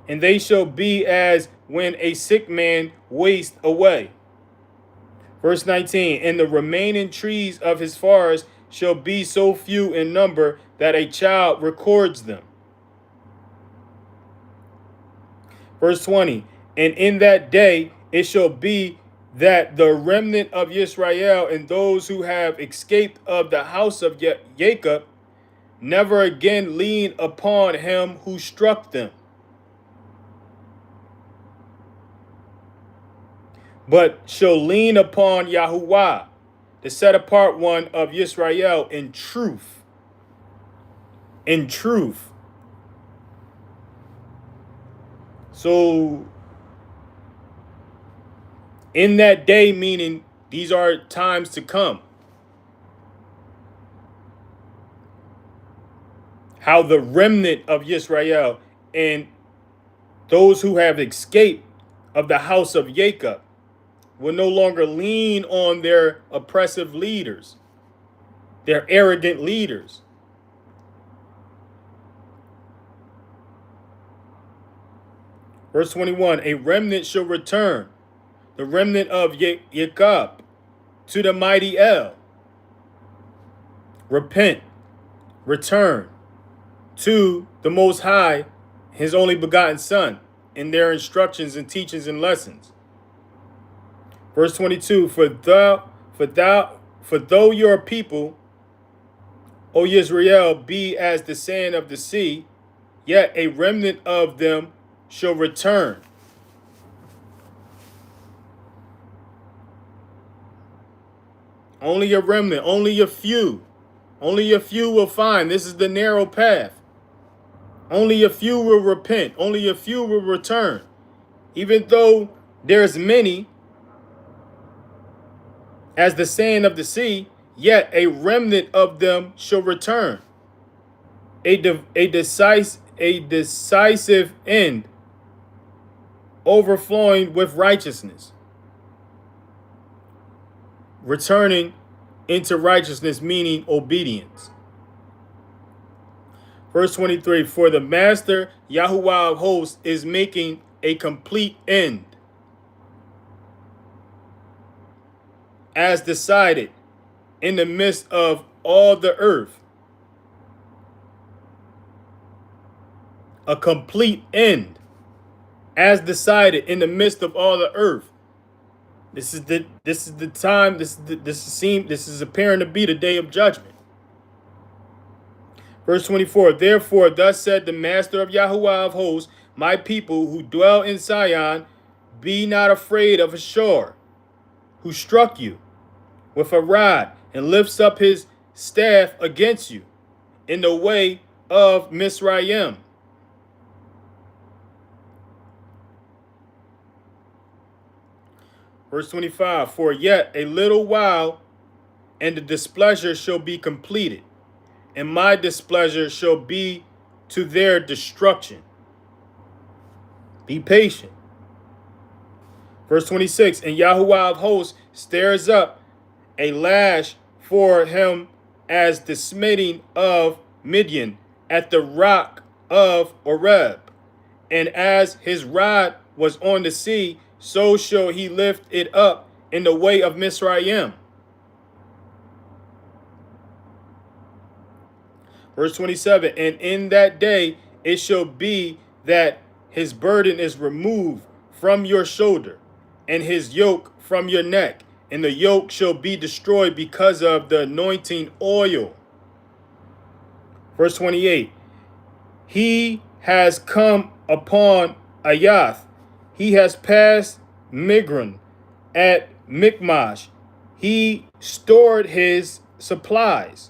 And they shall be as when a sick man wastes away. Verse 19, and the remaining trees of his forest shall be so few in number that a child records them. Verse 20, and in that day it shall be that the remnant of Israel and those who have escaped of the house of Jacob never again lean upon him who struck them, but shall lean upon Yahuwah, the set apart one of Israel, in truth. In truth. So, in that day, meaning these are times to come, how the remnant of Israel and those who have escaped of the house of Jacob will no longer lean on their oppressive leaders, their arrogant leaders. Verse 21, a remnant shall return, the remnant of Jacob, to the mighty El. Repent, return to the Most High, his only begotten Son, in their instructions and teachings and lessons. Verse 22, for though your people, O Israel, be as the sand of the sea, yet a remnant of them shall return. Only a remnant, only a few. Only a few will find. This is the narrow path. Only a few will repent. Only a few will return. Even though there's many as the sand of the sea, yet a remnant of them shall return. A decisive end, overflowing with righteousness, returning into righteousness, meaning obedience. Verse 23, for the master Yahuwah of hosts is making a complete end, as decided in the midst of all the earth. A complete end, as decided in the midst of all the earth. This is the time. This is appearing to be the day of judgment. Verse 24. Therefore, thus said the master of Yahuwah of hosts, my people who dwell in Zion, be not afraid of Ashur, who struck you with a rod and lifts up his staff against you in the way of Misraim. Verse 25, for yet a little while, and the displeasure shall be completed, and my displeasure shall be to their destruction. Be patient. Verse 26, and Yahuwah of hosts stirs up a lash for him as the smiting of Midian at the rock of Oreb. And as his rod was on the sea, so shall he lift it up in the way of Misraim. Verse 27, and in that day it shall be that his burden is removed from your shoulder, and his yoke from your neck, and the yoke shall be destroyed because of the anointing oil. Verse 28, he has come upon Ayath, he has passed Migron at Michmash, he stored his supplies.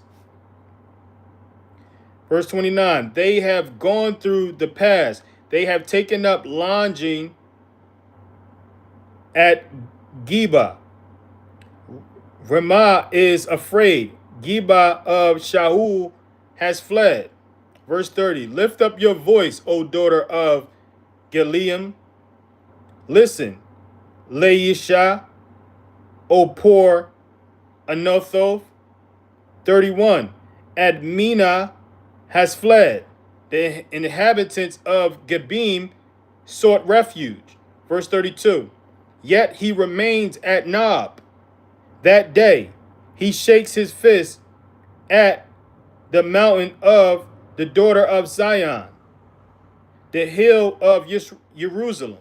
Verse 29, they have gone through the pass, they have taken up lodging at Geba. Ramah is afraid, Geba of Shaul has fled. Verse 30, lift up your voice, O daughter of Gileam. Listen, Laisha, O poor Anathoth. 31, Admina has fled. The inhabitants of Gebim sought refuge. Verse 32, yet he remains at Nob. That day he shakes his fist at the mountain of the daughter of Zion, the hill of Jerusalem.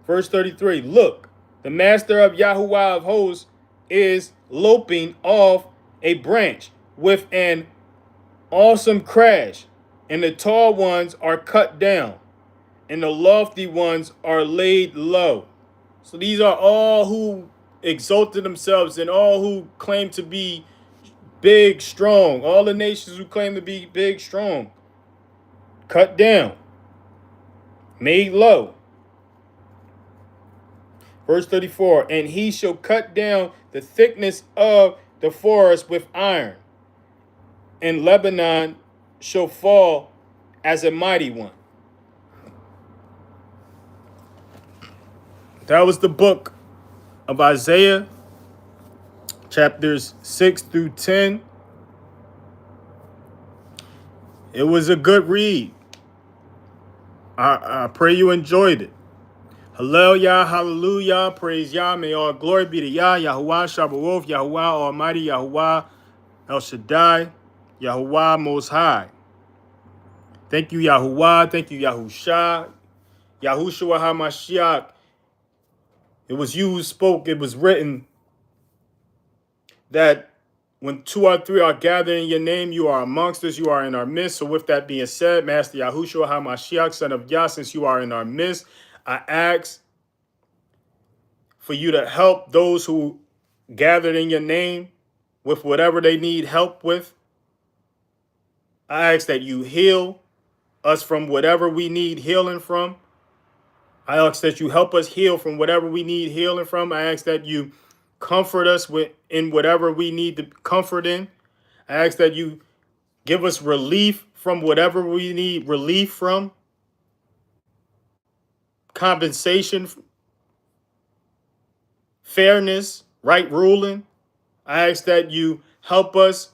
Verse 33, look, the master of Yahuwah of hosts is loping off a branch with an awesome crash, and the tall ones are cut down, and the lofty ones are laid low. So these are all who exalted themselves and all who claim to be big, strong. All the nations who claim to be big, strong. Cut down. Made low. Verse 34, and he shall cut down the thickness of the forest with iron, and Lebanon shall fall as a mighty one. That was the book of Isaiah, chapters 6 through 10. It was a good read. I pray you enjoyed it. Hallelujah, hallelujah, praise Yah. May all glory be to Yah, Yahuwah Shabbaoth, Yahuwah Almighty, Yahuwah El Shaddai, Yahuwah Most High. Thank you, Yahuwah. Thank you, Yahusha, Yahushua HaMashiach. It was you who spoke. It was written that when 2 or 3 are gathered in your name, you are amongst us, you are in our midst. So with that being said, Master Yahushua HaMashiach, son of Yah, since you are in our midst, I ask for you to help those who gathered in your name with whatever they need help with. I ask that you heal us from whatever we need healing from. I ask that you help us heal from whatever we need healing from. I ask that you comfort us in whatever we need to comfort in. I ask that you give us relief from whatever we need relief from. Compensation, fairness, right ruling. I ask that you help us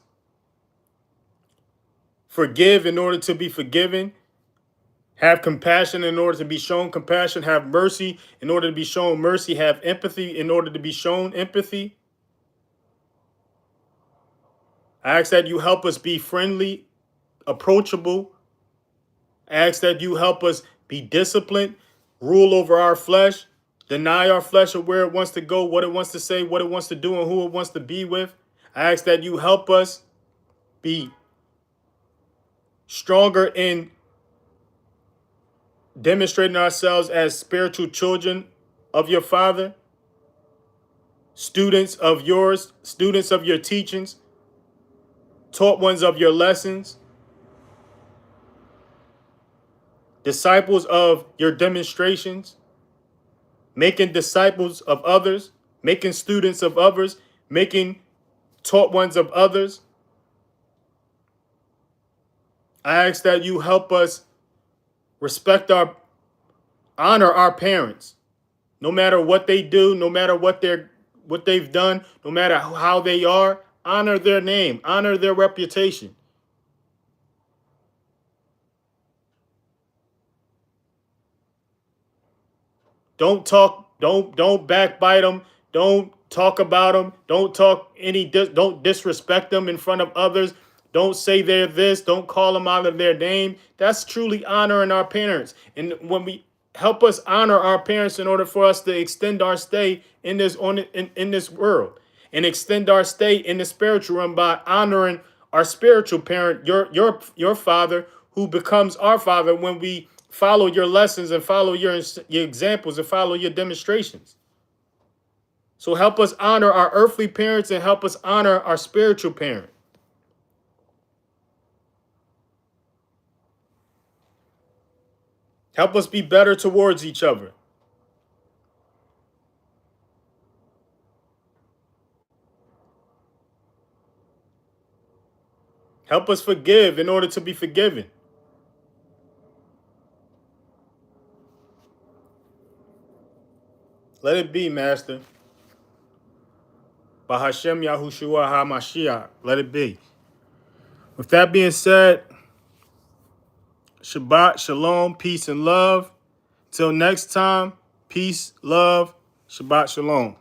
forgive in order to be forgiven, have compassion in order to be shown compassion, have mercy in order to be shown mercy, have empathy in order to be shown empathy. I ask that you help us be friendly, approachable. I ask that you help us be disciplined, rule over our flesh, deny our flesh of where it wants to go, what it wants to say, what it wants to do, and who it wants to be with. I ask that you help us be stronger in demonstrating ourselves as spiritual children of your Father, students of yours, students of your teachings, taught ones of your lessons, disciples of your demonstrations, making disciples of others, making students of others, making taught ones of others. I ask that you help us respect honor our parents, no matter what they do, no matter what they've done, no matter how they are. Honor their name, honor their reputation. Don't backbite them. Don't talk about them. Don't disrespect them in front of others. Don't say they're this. Don't call them out of their name. That's truly honoring our parents. And when we help us honor our parents in order for us to extend our stay in this world and extend our stay in the spiritual realm by honoring our spiritual parent, your father, who becomes our father when we follow your lessons and follow your examples and follow your demonstrations. So help us honor our earthly parents and help us honor our spiritual parent. Help us be better towards each other. Help us forgive in order to be forgiven. Let it be, Master. Bahashem Yahushua HaMashiach. Let it be. With that being said, Shabbat, Shalom, peace, and love. Till next time, peace, love, Shabbat, Shalom.